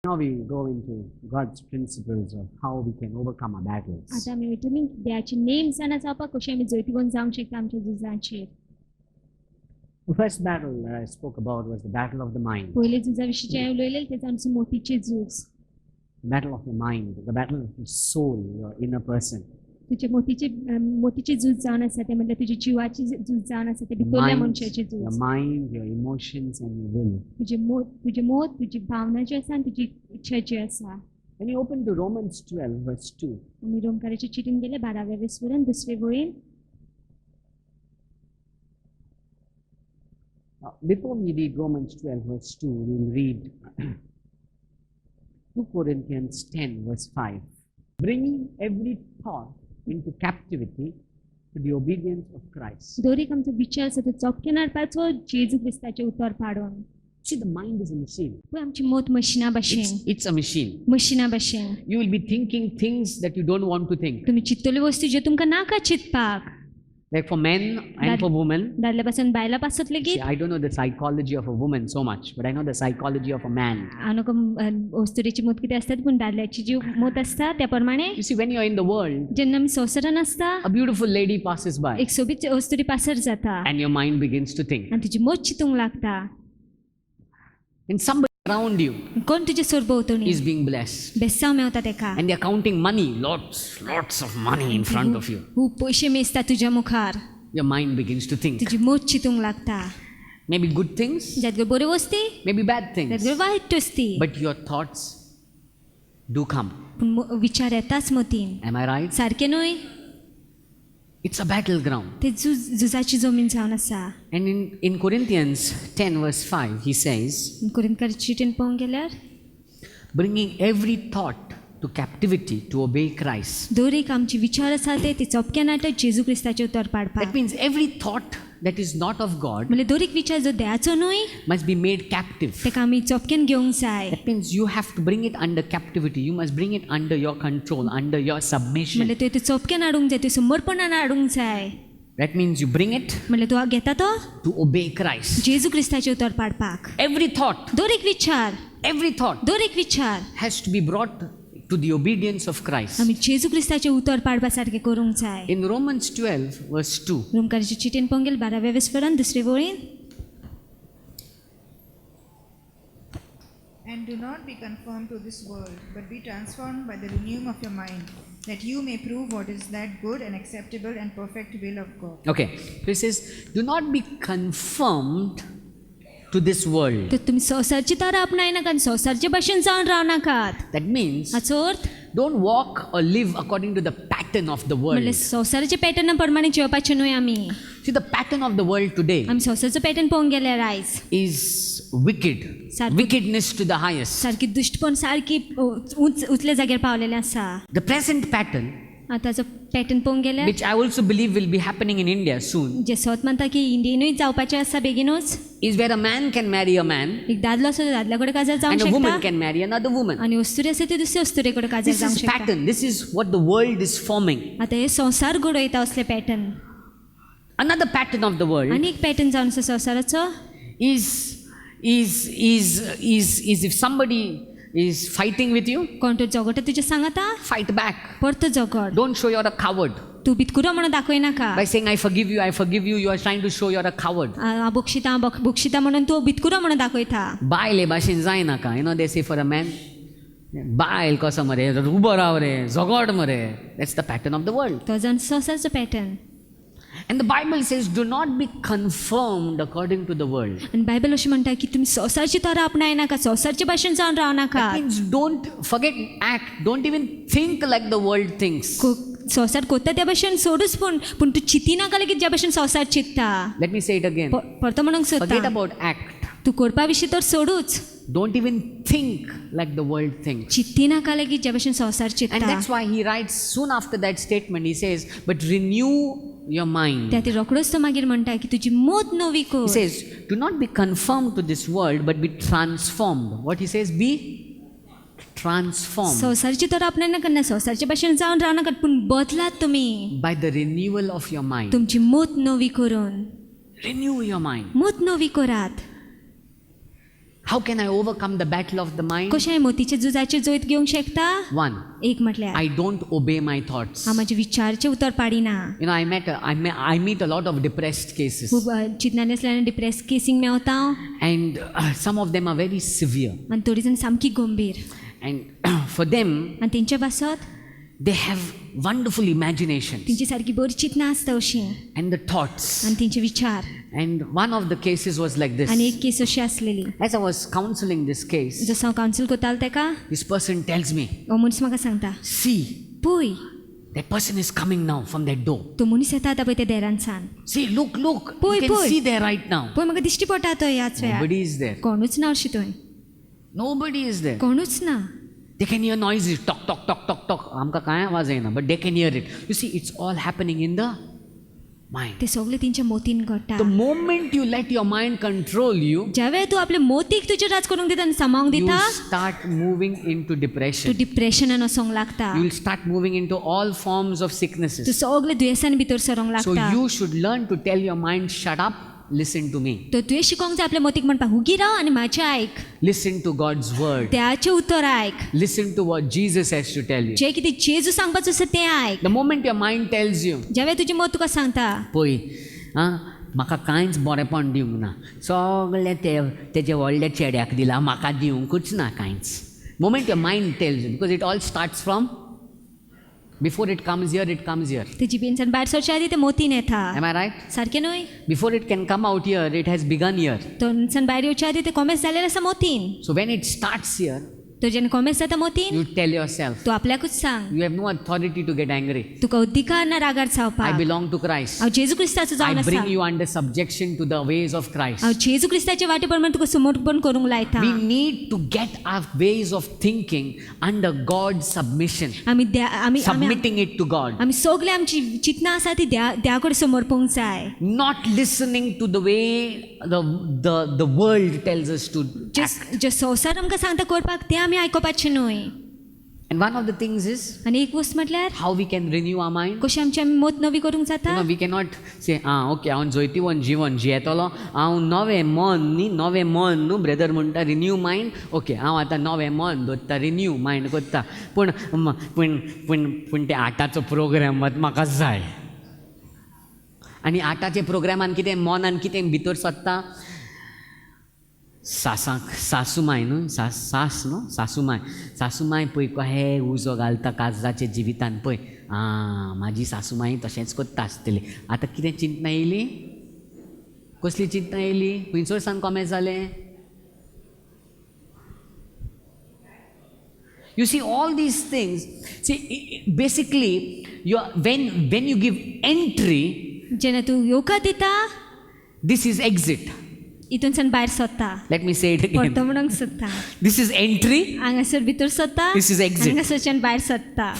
Now we go into God's principles of how we can overcome our battles. आता आमी वयतली देवाची name जाणा जावपाक कशी आमी जैतवंत जावंक शकता आमच्या झुजाचेर. The first battle that I spoke about was the battle of the mind. पयले झुजा विशीं जें उलयलें तें आमचें मोतीचें झूज. The battle of your mind, the battle of your soul, your inner person. तुजे मोतीचें झूज जावन आसा तें म्हणल्यार तुज्या जिवाची झूज जावन आसा तें भितरल्या मनशाचें Your झूज. mind, your emotions and your will. तुजे मोत तुजी भावना जी आसा आनी तुजी इच्छा जी आसा. When you open to Romans 12 verse 2, आमी रोमकाराच्या चिठीन गेले 12व्या वेसवरान 2रे वळीन. before we read Romans 12 verse 2, we'll read 2 Corinthians 10 verse 5. Bringing every thought into captivity to the obedience of Christ. दोरीक आमचो विचार आसा तो चॉपकेन हाडपाचो जेजू क्रिस्ताचे उतर पाडून. See, the mind is a machine. पळय आमची मोत मशिना भाशेन. It's a machine. मशिना भाशेन. You will be thinking things that you don't want to think. तुमी चित्तल्यो वस्तू ज्यो तुमकां नाका चिंतपाक. Like for men and for women. दादल्या पासून बायला पासत See, लेगीत. I don't know the psychology of a woman so much, but I know the psychology of a man. हांव नका वस्तुरेची मोत कितें आसता पूण दादल्याची जी मोत आसता त्या प्रमाणे You see, when you're in the world, जेन्ना आमी संवसारान आसता a beautiful lady passes by एक सोबीत वस्तुरी पासर जाता and your mind begins to think. आनी तुजी मोत चिंतूंक लागता. And somebody around you कोण तुजे सरभोंवतणी is being blessed. बेसांव मेवता तेका. And they're counting money, lots of money in front of you. खूब पयशे मेजता तुज्या मुखार. Your mind begins to think. तुजी मोत चिंतूंक लागता. Maybe good things, ज्यातल्यो बऱ्यो वस्ती maybe bad things. ज्यातल्यो वायट वस्ती. But your thoughts do come. पूण विचार येताच मोतीन. Am I right? सारकें न्हय. It's a battleground. ते झुजाची जमीन जावन आसा. And in Corinthians 10 verse 5, he says, कोरिंथकाराच्या चिठीन पळोवंक गेल्यार bringing every thought to captivity to obey Christ. दोरीक आमची विचार आसा ते चॉपकेन हाडटा जेजू क्रिस्ताचे उतर That पाडपाक. means every thought that is not of God म्हणजे दोरीक विचार जो देवाचो न्हय must be made captive. तेका आमी चॉपकेन घेवंक जाय. That means you have to bring it under captivity. You must bring it under your control, under your submission. म्हणजे तुवें चॉपकेन हाडूंक जाय, तुवें समर्पणान हाडूंक जाय. That means you bring it म्हणजे तूं घेता तो to obey Christ. जेजू क्रिस्ताचे उतर पाडपाक. Every thought, दोरीक विचार has to be brought to the obedience of Christ. आमी जेजू क्रिस्ताचे उतर पाडपा सारकें करूंक जाय. In Romans 12 verse 2, रोमकाराच्या चिठीन पळोवंक गेल्यार 12व्या वेसवरान 2रे वळीन. And do not be conformed to this world, but be transformed by the renewing of your mind, that you may prove what is that good and acceptable and perfect will of God. okay, so it says, do not be conformed to this world. तर तुमी संवसारची तरा आपणाय नाकात, संवसारचे भाशेन जावन रावनाकात. That means हाचो अर्थ don't walk or live according to the pattern of the म्हणल्यार world. संवसाराच्या पॅटर्ना प्रमाणे जेवपाचें न्हय आमी. See, the pattern of the world today आमी संवसारचो पॅटर्न पळोवंक गेल्यार आयज is wicked, wickedness to the highest. सारकी दुश्टपण सारकी उंचल्या जाग्यार पावलेलें आसा. The present pattern, आतांचो पॅटर्न पळोवंक गेल्यार which I also believe will be happening in India soon, जे सत म्हणटा की इंडियेनूय जावपाचें आसा बेगीनूच. is where a man can marry a man एक दादलो आसा तो दादल्या कडेन काजार जावंक and a woman शकता can marry another woman. आनी अस्तुरी आसा ती दुसरी अस्तुरे कडेन काजार This जावंक is शकता. pattern. This is what the world is forming. आतां हे संवसार घडोयता असले pattern. Another pattern of the world आनी एक पॅटर्न जावन आसा संवसाराचो is if somebody is fighting with you, कोण तो झगडटा तुजे सांगाता fight back. परतो झगड. Don't show you're a coward. तूं भितकुरो म्हणून दाखय नाका. By saying I forgive you, you are trying to show you're a coward. हांव बक्षिता म्हणून तूं भितकुरो म्हणून दाखयता. बायले भाशेन जायनाका. You know they say for a man, बायल कसो मरे, उबो राव रे, झगड मरे. That's the pattern of the world. तो जावन संवसारचो pattern. And the Bible says, do not be conformed according to the world. आनी बायबल अशें म्हणटा की तुमी संवसारची तरा आपणाय नाका, संवसारचे भाशेन जावन रावनाका. That means don't forget act. Don't even think like the world thinks. संवसार कोत्ता त्या भाशेन सोडूच पूण तूं चिंती नाका लेगीत ज्या भाशेन संवसार चिंतता. Let me say it again. परतो म्हणूंक Forget सोदता about act. तूं करपा विशीं तर सोडूच. Don't even think like the world thinks. चिंती नाका लेगीत ज्या भाशेन संवसार And चिंतता. that's why he writes soon after that statement, he says, but renew your mind. त्या ती रोखडोच तो मागीर म्हणटा की तुजी मोत नवी He कर. says, do not be conformed to this world, but be transformed. What he says, be transformed संवसारची तर आपणाय नाका ना, संवसारच्या भाशेन जावन रावनाकात पूण बदलात तुमी by the renewal of your mind. तुमची मोत नवी करून. Renew your mind. मोत नवी करात. How can I overcome the battle of the mind? कशें हांवें मोतीच्या झुजाचेर जैत घेवंक शकता? One, एक म्हटल्यार I don't obey my thoughts. हांव म्हाजे विचारचे उतर पाडिना. I meet a lot of depressed cases, खूब चिंतनानी आसलेल्या डिप्रेस केसींक मेवता हांव. and some of them are very severe. आनी थोडी जाण सामकी गंभीर. And for them, आनी तेंच्या बासत they have wonderful imaginations तेंची सारकी बरी चिंतनां आसता अशीं and the thoughts. आनी तेंचे विचार. And one of the cases was like this. आनी एक केस अशी आसलेली. As I was counseling this case, जसो हांव कावन्सील करतालो तेका this person tells me, हो मनीस म्हाका सांगता, see, पळय that person is coming now from that door. तो मनीस येता आतां पळय त्या देरांसान. See, look, you Poi, can poi. see there right now. पळय म्हाका दिश्टी पडटा तो ह्याच वेळार. Nobody is there. कोणूच ना अशी थंय. Nobody is there. कोणूच ना. They can hear noises, talk, talk, talk, talk, talk. आमकां कांय आवाज येना, but they can hear it. You see, it's all happening in the mind. ते सगळें तेंच्या मोतीन घडटा. The moment you let your mind control you, ज्या वेळार तूं आपल्या मोतीक तुजेर राज करूंक दिता आनी सांबाळूंक you दिता, start moving into तूं depression. डिप्रेशनान वसोंक लागता. You will start moving into all forms of तूं sicknesses. सगळे दुयेंसांनी भितर सरोंक So लागता. you should learn to tell your mind, shut up, listen to me. तो तुवें शिकोवंक जाय आपल्या मोतीक म्हणपाक, हुगी राव आनी म्हाजें आयक. Listen to God's word. देवाचें उतर आयक. Listen to what Jesus has to tell you. जें कितें जेजू सांगपाचो आसा तें आयक. The moment your mind tells you, ज्या वेळार तुजें मोत तुका सांगता, पळय म्हाका कांयच बरेंपण दिवंक ना, सगळें तेजे व्हडल्या चेड्याक दिलां, म्हाका दिवंकूच ना कांयच. Moment your mind tells you, because it all starts from, before it comes here, it comes here. ते जिबेनच्यान भायर सरचे आदी ते मोतीन येता. Am I right? सारकें न्हय? Before it can come out here, it has begun here. थंयच्यान भायर येवचे आदी ते कोमेस जालेले आसा मोतीन. So when it starts here, तो जेन्ना कोमेस जाता मोतीन, you tell yourself, तूं आपल्याकूच सांग, you have no authority to get angry. तुका अधिकार ना रागार I जावपाक. belong to Christ. हांव जेजू क्रिस्ताचो जावन I आसा. bring you under subjection to the ways of Christ. हांव जेजू क्रिस्ताचे वाटे प्रमाण तुका समर्पण करूंक लायता. We need to get our ways of thinking under God's submission, आमी submitting it to God, आमी सगळे आमची चिंतनां आसा ती देवा कडेन समर्पूंक जाय. not listening to the way the world tells us to act. जे संवसार आमकां सांगता करपाक तें आमी आयकोपाचें न्हय. And one of the things is आनी एक वस्त म्हटल्यार how we can renew our mind. कशी आमची आमी मोत नवी करूंक जाता. We cannot say, okay, हांव जैतिवन जीवन जियेतलो, हांव नवें मन न्हू ब्रदर म्हणटा, रिन्यू मायंड. ओके, हांव आतां नवें मन धरता, रिन्यू मायंड करता, पूण ते आतांचो प्रोग्राम म्हाका जाय. आनी आतांच्या प्रोग्रामान कितें मनान कितें भितर सत्ता, सासूमाय न्हू, सासूमाय पळय कहें उजो घालता काजराच्या जिवितान, पळय म्हाजी सासूमाय तशेंच करता आसतली. आतां कितें चिंतना येयली, कसली चिंतना येयली, खंयसर सावन कॉमेंट जालें. You see, all these things, see, basically, when you give entry, जेन्ना तूं येवकार दिता, this is exit. हितूनच्यान भायर सरता. Let me say it again. परतो म्हणूंक सोदता. This is entry. हांगासर भितर सरता. This is exit. हांगासरच्यान भायर सरता.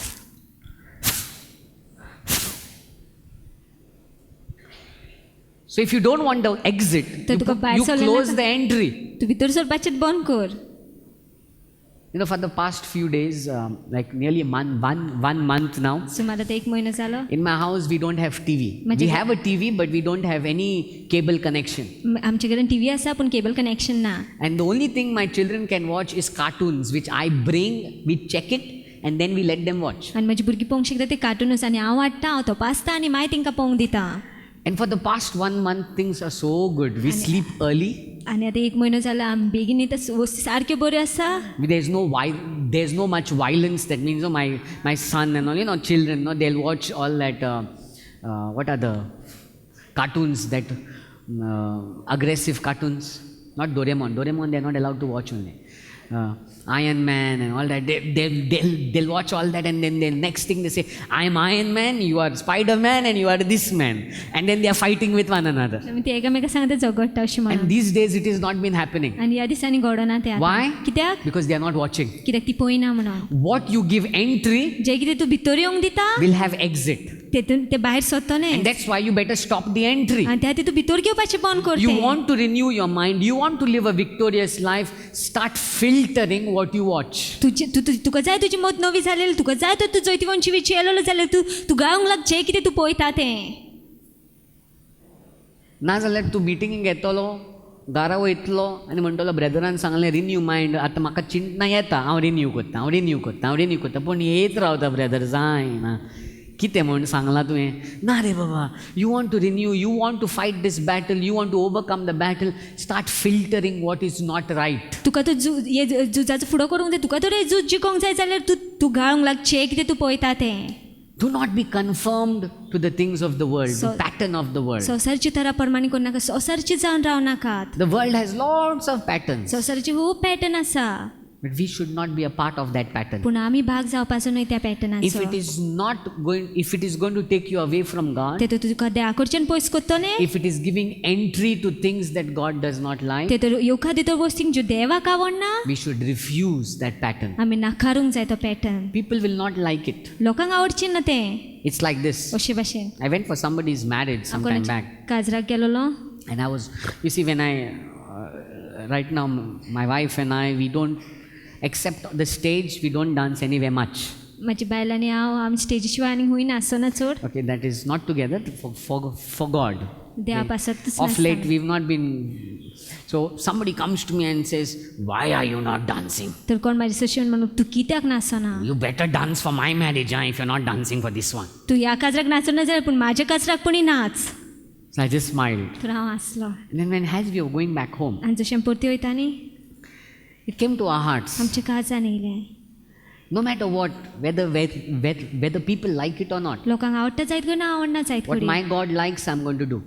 So if you don't want the exit, you close the entry. तूं भितर सरपाचें बंद कर. For the past few days, like nearly one month now, सुमार आतां 1 म्हयनो जालो. in my house we don't have TV. We have a TV, but we don't have any cable connection. आमचे कडेन टीव्ही आसा पूण केबल कनेक्शन ना. And the only thing my children can watch is cartoons, which I bring, we check it, and then we let them watch. आनी म्हजी भुरगीं पळोवंक शकता ते कार्टूनस आनी हांव हाडटा, हांव तपासता आनी मागीर तांकां पळोवंक दिता. And for the past 1 month, things are so good. We sleep early. आनी आतां 1 म्हयनो जालो आमी बेगीन न्हिदता, वस्ती सारक्यो बऱ्यो आसा. There's no much violence. That means my son and all, children, they'll watch all that. What are the cartoons that aggressive cartoons? Not Doraemon. Doraemon they're not allowed to watch only. Iron Man and all that. They'll watch all that, and then the next thing they say, I'm Iron Man, you are Spider-Man, and you are this man. And then they are fighting with one another. आमी ते एकामेका सांगता झगडटा अशें म्हणून. And these days it is not been happening. आनी ह्या दिसांनी घडना तें आतां. Why? कित्याक? Because they are not watching. कित्याक ती पळयना म्हणून. What you give entry जें कितें तूं भितर येवंक दिता, will have exit. तेतून ते भायर सरता न्हय. And that's why you better stop the entry. आनी त्या तूं भितर घेवपाचें बंद कर. You want to renew your mind, you want to live a victorious life, start filtering what you watch. तुका जाय तुजी मत नवी जालेली, तुका जाय तर तूं जैतिवंत जिवीत येयलेलो जाल्यार तूं गावंक लाग जें कितें तूं पळयता तें. नाजाल्यार तूं मिटिंगेक येतलो, घरा वयतलो आनी म्हणटलो ब्रदरान सांगलें रिन्यू मायंड आतां म्हाका चिंतना येता हांव रिन्यू करता पूण येत रावता ब्रदर जायना कितें म्हूण सांगलां तुवें ना रे बाबा you want to renew you want to fight this battle you want to overcome the battle start filtering what is not right तुका तो झुजाचो फुडो करूंक जाय तुका तर हे झूज जिखोंक जाय जाल्यार तूं घाळूंक लाग कितें तूं पळयता तें Do not be conformed to the things of the world, the pattern of the world. संवसारची तरा प्रमाणे करूं नाका संवसारची जावन राव नाकात The world has lots of patterns, संवसाराची खूब पॅटर्न आसा but we should not be a part of that pattern. पूण आमी भाग जावपाचो न्हय त्या If पॅटर्नाचो if it is going to take you away from God, ते तुका देवा कडच्यान पयस करतो न्ही if it is giving entry to things that God does not like, ते तर येवका दितो वस्तींक ज्यो देवाक आवडना we should refuse that pattern. आमी नाकारूंक जाय तो pattern People will not like it. लोकांक आवडचें ना तें It's like this. अशे भाशेन I went for somebody's marriage some time back, काजराक गेलोलो and you see, when right now, my wife and I, we don't, except the stage, we don't dance anywhere much. म्हाजी बायल आनी हांव आमी स्टेजी शिवाय आनी खूंय नासना चड Okay, that is not together, for God. देवा पासतच Of late, we've not been. So somebody comes to me and says, "Why are you not dancing? तर कोण म्हाजी सशीन म्हणून तूं कित्याक नासना You better dance for my marriage, if you're not dancing for this one." तूं ह्या काजराक नाचना जाल्यार पूण म्हाज्या काजराक पुणी नाच So I just smiled. तर हांव हांसलो And then as we were going back home, आनी जशें परती वयता न्ही it came to our hearts. आमच्या काळजान येयलें No matter what, whether people like it or not, लोकांक आवडटा जायत गो ना आवडना जायत what करी my God likes, I'm going to do.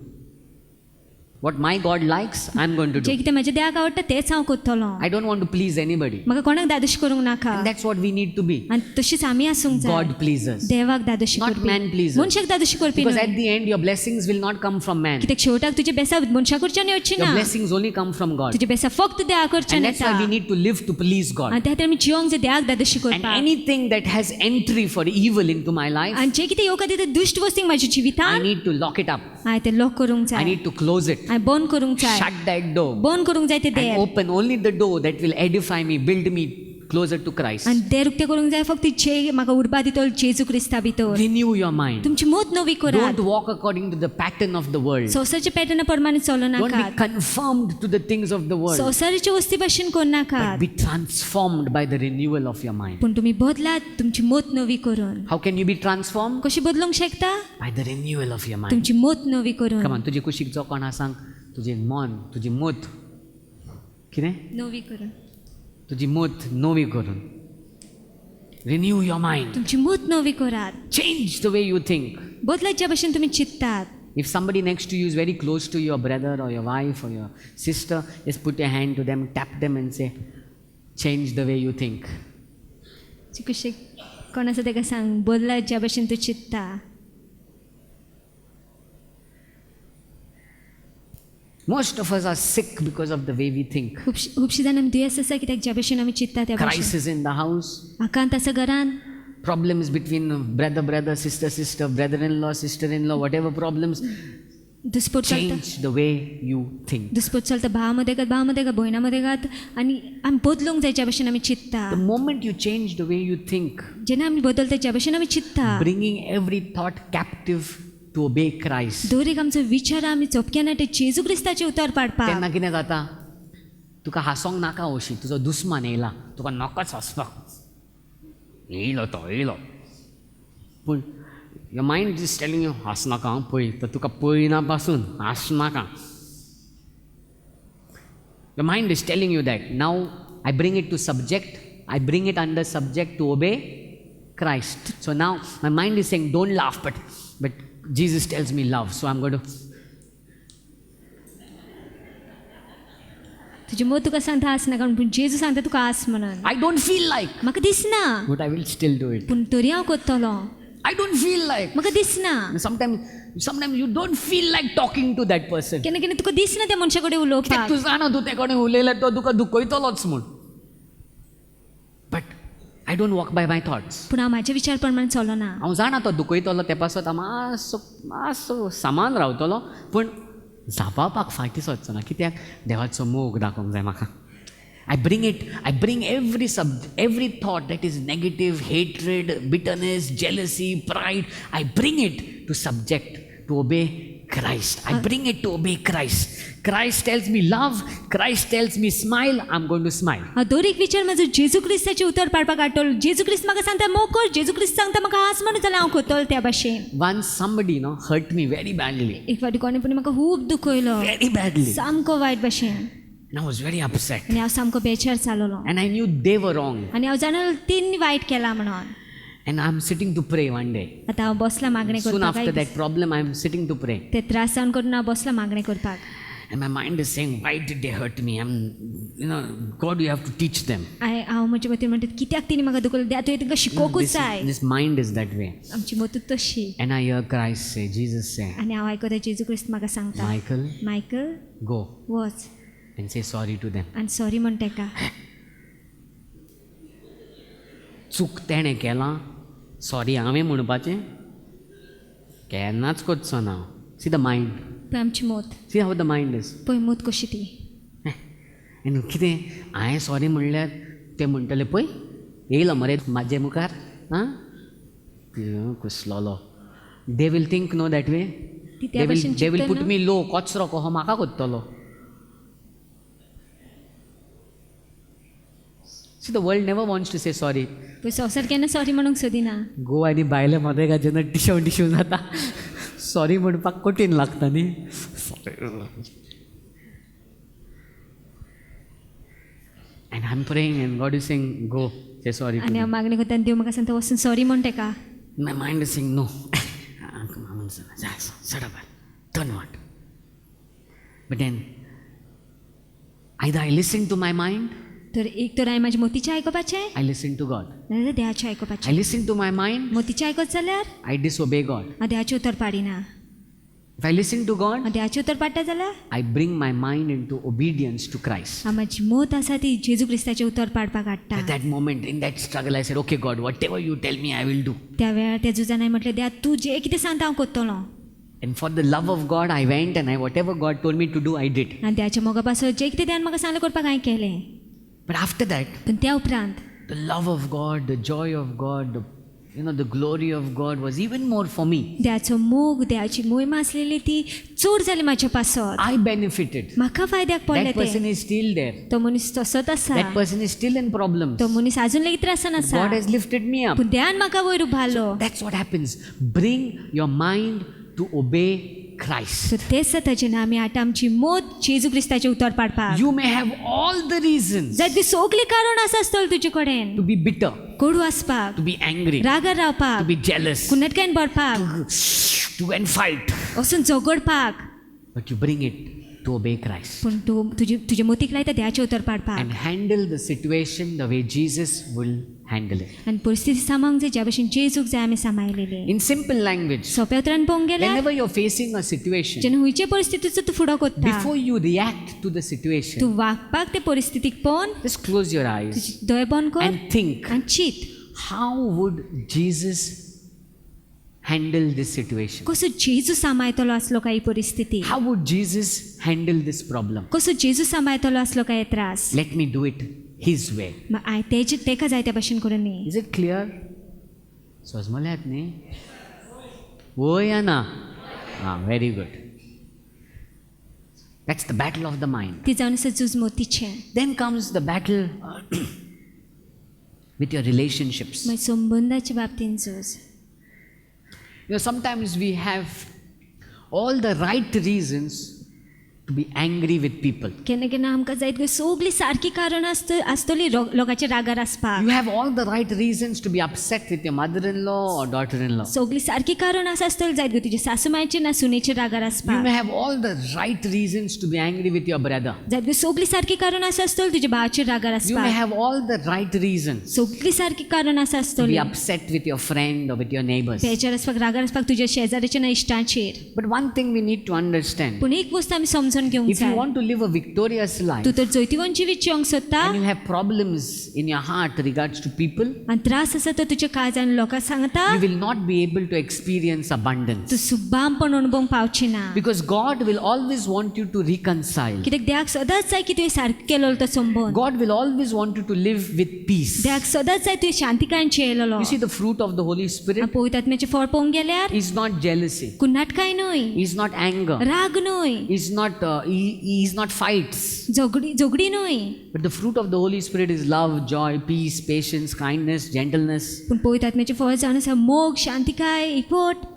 What my God likes, I'm going to जें do. कितें म्हाज्या देवाक आवडटा तेंच हांव करतलो I don't want to please anybody. म्हाका कोणाक दादोशी करूंक नाका And that's what we need to be. आनी तशीच आमी आसूंक जाय God pleasers. देवाक दादोशी Not करपी man pleasers. मनशाक दादोशी करपी Because न्हय. at the end, your blessings will not come from man. कित्याक शेवटाक तुजे बेसा मनशा कडच्यान येवची Your ना blessings only come from God. तुजे बेसा फक्त देवा कडच्यान And that's येता why we need to live to please God. आनी त्या खातीर आमी जियोंक जाय देवाक दादोशी And करपाक anything that has entry for evil into my life, आनी जे कितें येवका दिता दुश्ट वस्तींक म्हाज्या I जिवितान need to lock it up. हांवें तें लॉक करूंक I जाय need to close it. हांवें बंद करूंक जाय Shut that door. बंद करूंक जाय तें And there open only the door that will edify me, build me closer to Christ. आनी देर उक्तें करूंक जाय फक्त जे म्हाका उर्बा दितलो जेजू क्रिस्ता भितर Renew your mind. तुमची मूत नवी करात Don't walk according to the pattern of the world. संवसारच्या पॅटर्ना प्रमाणे चलो Don't be नाकात conformed to the things of the world. संवसाराच्या वस्ती भाशेन कोर But नाकात be transformed by the renewal of your mind. पूण तुमी बदलात तुमची मूत नवी करून How can you be transformed? कशी बदलूंक शकता By the renewal of your mind. तुमची मूत नवी करून Come on, तुझी कुशीक जो कोणा सांग, तुझे मन, तुझी मूत, कितें? नवी करून तुझी मूत नवी करून. Renew your mind. तुमची मूत नवी करात Change the way you think. बदलात ज्या भाशेन तुमी चिंततात If somebody next to you is very close to your brother or your wife or your sister, just put your hand to them, tap them and say, change the way you think. कशें कोण आसा ताका सांग बदलात ज्या भाशेन तूं चिंतता Most of us are sick because of the way we think. खुबशीं जाण आमी दुयेंस आसा कित्याक ज्या भाशेन आमी चिंतता त्या भाशेन Crisis in the house, आकांत आसा घरान problems between brother, sister, brother-in-law, sister-in-law, whatever problems, दुस्पोट चलता change the way you think. दुस्पोट चलता भावा मध्ये घात भयणा मध्ये घात आनी आमी बदलूंक जाय ज्या भाशेन आमी चिंतता The moment you change the way you think, जेन्ना आमी बदलता ज्या भाशेन आमी चिंतता bringing every thought captive to obey Christ, दरेक आमचो विचार आमी चोपक्या नाटे जेजू क्रिस्ताचे उतार पाडपाक तेन्ना कितें जाता? तुका हांसोंक नाका अशी, तुजो दुस्मान येयला, तुका नाकाच हांसपाक. येयलो. पूण your mind is telling you, हांस नाका, पळय, तर तुका पळयना पासून हांस नाका. Your mind is telling you that. Now I bring it to subject, I bring it under subject to obey Christ. So now my mind is saying, don't laugh, but Jesus tells me love, so I'm going to. तुजी मत तुका सांगता हांस नाका पूण जेजू सांगता तुका हांस म्हणून I don't feel like, म्हाका दिसना but I will still do it. पूण तरी हांव करतलो I don't feel like. म्हाका दिसना Sometimes you don't feel like talking to that person. केन्ना केन्ना तुका दिसना त्या मनशा कडेन कित्याक उलोवपाक तूं जाणा तूं ते कडेन उलयल्यार तो तुका दुखयतलोच म्हूण. But I don't walk by my thoughts. पूण हांव म्हाज्या विचार प्रमाणे चलोना हांव जाणा तो दुखयतलो ते पासत हांव मातसो सामान रावतलो, पूण जापावपाक फाटीं सरचो ना. कित्याक देवाचो मोग दाखोवंक जाय म्हाका. I bring every thought that is negative, hatred, bitterness, jealousy, pride, I bring it to subject, to obey Christ. I bring it to obey Christ. Christ tells me love. Christ tells me smile. I'm going to smile. हांव दर एक विचार म्हजो जेजू क्रिस्ताचे उतर पाडपाक हाडटलो. जेजू क्रिस्त म्हाका सांगता मोग कर, जेजू क्रिस्त सांगता म्हाका हांस म्हणून जाल्यार हांव करतलो त्या भाशेन. Once somebody, hurt me very badly. एक फावटी कोणे पण म्हाका खूब दुखयलो, Very badly. सामको वायट भाशेन, And I was very upset. आनी हांव सामको बेजार जालोलो. And I knew they were wrong. आनी हांव जाणालो तेणी वायट केला म्हणून. And I'm sitting to pray one day. आतां हांव बसला मागणें Soon after करपाक. that problem, I'm sitting to pray. ते त्रास सहन करून हांव बसला मागणें करपाक. And my mind is saying, why did they hurt me? God, you have to teach them. हांव म्हजे मतीन म्हणटा कित्याक तेणी म्हाका दुखयलो, देवा तुवें तांकां शिकोवंकूच जाय. This mind is that way. आमची मतीं तशी. And I hear Christ say, Jesus say, आनी हांव आयकता जेजू क्रिस्त म्हाका सांगता, Michael, मायकल go वच and say sorry to them. आनी सॉरी म्हण ताका. चूक तेणें केलां, सॉरी हांवें म्हणपाचें केन्नाच करचो ना. सी द मायंड, पळय आमची मत, सी हाव द मायंड इज. पळय मत कशी ती. आनी कितें हांवें सॉरी म्हणल्यार ते म्हणटले पळय येयलो मरे म्हाजे मुखार, आं कुसलोलो. They will think no that way. ती त्या भाशेन दे वील चिंतता पुट न्हू. मी लो, कचरो कहो म्हाका कोत्तलो. See the world never wants to say sorry. पळय संवसार केन्ना सॉरी म्हणूंक सोदिना. गो आनी बायले मदें जेन्ना टिशव जाता सॉरी म्हणपाक कठीण लागता न्ही. And I'm praying and God is saying, go, say sorry to आनी हांव them. मागणी करता आनी देव म्हाका सांगता वचून सॉरी म्हण ताका. My mind is saying, no. Shut up, don't want. But then, either I listen to my mind, तर एक तर हांवें म्हाज्या मतीचें आयकोपाचें, I listen to God. नाजाल्यार देवाचें I आयकोपाचें. listen to my mind, मतीचें आयकत जाल्यार I disobey God. हांव देवाचें उतर पाडिना. If I listen to God, हांव देवाचें उतर पाडटा जाल्यार I bring my mind into obedience to Christ. हांव म्हाजी मत आसा ती जेजू क्रिस्ताचें उतर पाडपाक हाडटा. At that moment, in that struggle, I said, okay, God, whatever you tell me, I will do. त्या वेळार त्या झुजान हांवें म्हटलें देवा तूं जें कितें सांगता हांव करतलो. And for the love of God, I went and whatever God told me to do, I did. आनी देवाच्या मोगा पासत जें कितें देवान म्हाका सांगलें करपाक हांवें केलें. But after that, पूण त्या उपरांत the love of God, the joy of God, the glory of God was even more for me. देवाचो मोग, देवाची मोहीम आसलेली ती चड जाली म्हाज्या पासत. I benefited. म्हाका फायद्याक पडलें That person तें. is still there. तो मनीस तसोच आसा. That person is still in problems. तो मनीस अजून लेगीत त्रासान आसा. God has lifted me up. पूण देवान म्हाका वयर उबारलो. That's what happens. Bring your mind to obey Christ. सो तेच जाता जेन्ना आमी आतां आमची मत जेजू क्रिस्ताचें उतर पाडपाक. You may have all the reasons जाय ती सगळीं कारण आसा आसतली तुजे कडेन. to be bitter, कोडू आसपाक, to be angry, रागार to रावपाक, be jealous, कुन्नटकायेन भरपाक, to and fight. वचून झगडपाक. But you bring it to obey Christ पूण तूं तुजे मतीक लायता देवाचें उतर पाडपाक. and handle the situation the way Jesus will handle it. आनी परिस्थिती सांबाळूंक जाय ज्या भशेन जेजूक जाय आमी सांबाळलेली. In simple language, सोंप्या उतरान पळोवंक गेल्यार whenever you're facing a situation, जेन्ना खंयचे परिस्थितीचो तूं फुडो करता, before you react to the situation, तूं वागपाक ते परिस्थितीक पळोवन just close your eyes तुजे दोळे बंद कर and think, आनी चिंत how would Jesus handle this situation? कसो जेजू सांबाळतलो आसलो काय ही परिस्थिती. How would Jesus handle this problem? कसो जेजू सांबाळतलो आसलो काय हे त्रास. Let me do it His way. तेका जाय त्या भशेन करून न्ही. Is it clear? समजल्यात न्ही? वय या ना? Very good. That's the battle of the mind. ती जावन आसा झूज मोतीचें. Then comes the battle with your relationships. मागीर संबंदाच्या बाबतीन झूज. Sometimes we have all the right reasons to be angry with people. केन्ना केन्ना आमकां जायत सगळीं सारकी कारण आसतली लोकांच्या रागार आसपाक. You have all the right reasons to be upset with your mother-in-law or daughter-in-law. सगळीं सारकी कारण आसतली जायत गो तुजे सासूमायचे ना सुनेचे रागार You आसपाक. may have all the right reasons to be angry with your brother. जायत गो सगळीं सारकी कारण आसतली तुजे भावाचे रागार You may आसपाक. have all the right reasons सगळीं सारकी कारण to be आसतली upset with your friend or with your neighbors. बेजार आसपाक रागार आसपाक तुज्या शेजाऱ्याच्या ना इश्टांचेर. But one thing we need to understand, पूण एक वस्त आमी समजूंक समजून घेवंक If you जाय. want to live a victorious life तूं तर जैतिवंत जिवीत जिवंक सोदता and you have problems in your heart regards to people, आनी त्रास आसा तो तुज्या काळजान लोकांक सांगता you will not be able to experience तूं abundance. सुबामपण अणभवंक पावची ना. Because God will always want you to reconcile. कित्याक देवाक सदांच जाय की तुवें सारकें केलो तो संबंध. God will always want you to live with peace. देवाक सदांच जाय तुवें शांतिकायेन जियेलो. You see, the fruit of the Holy Spirit पवित्र आत्म्याचें फळ पळोवंक गेल्यार is not jealousy, कुन्नाटकाय न्हय, is not anger, राग न्हय, is not fights. झगडी न्हय. But the fruit of the Holy Spirit is love, joy, peace, patience, kindness, gentleness. पूण पवित्र आत्म्याचें फळ जावन आसा मोग, शांतिकाय, एकवट.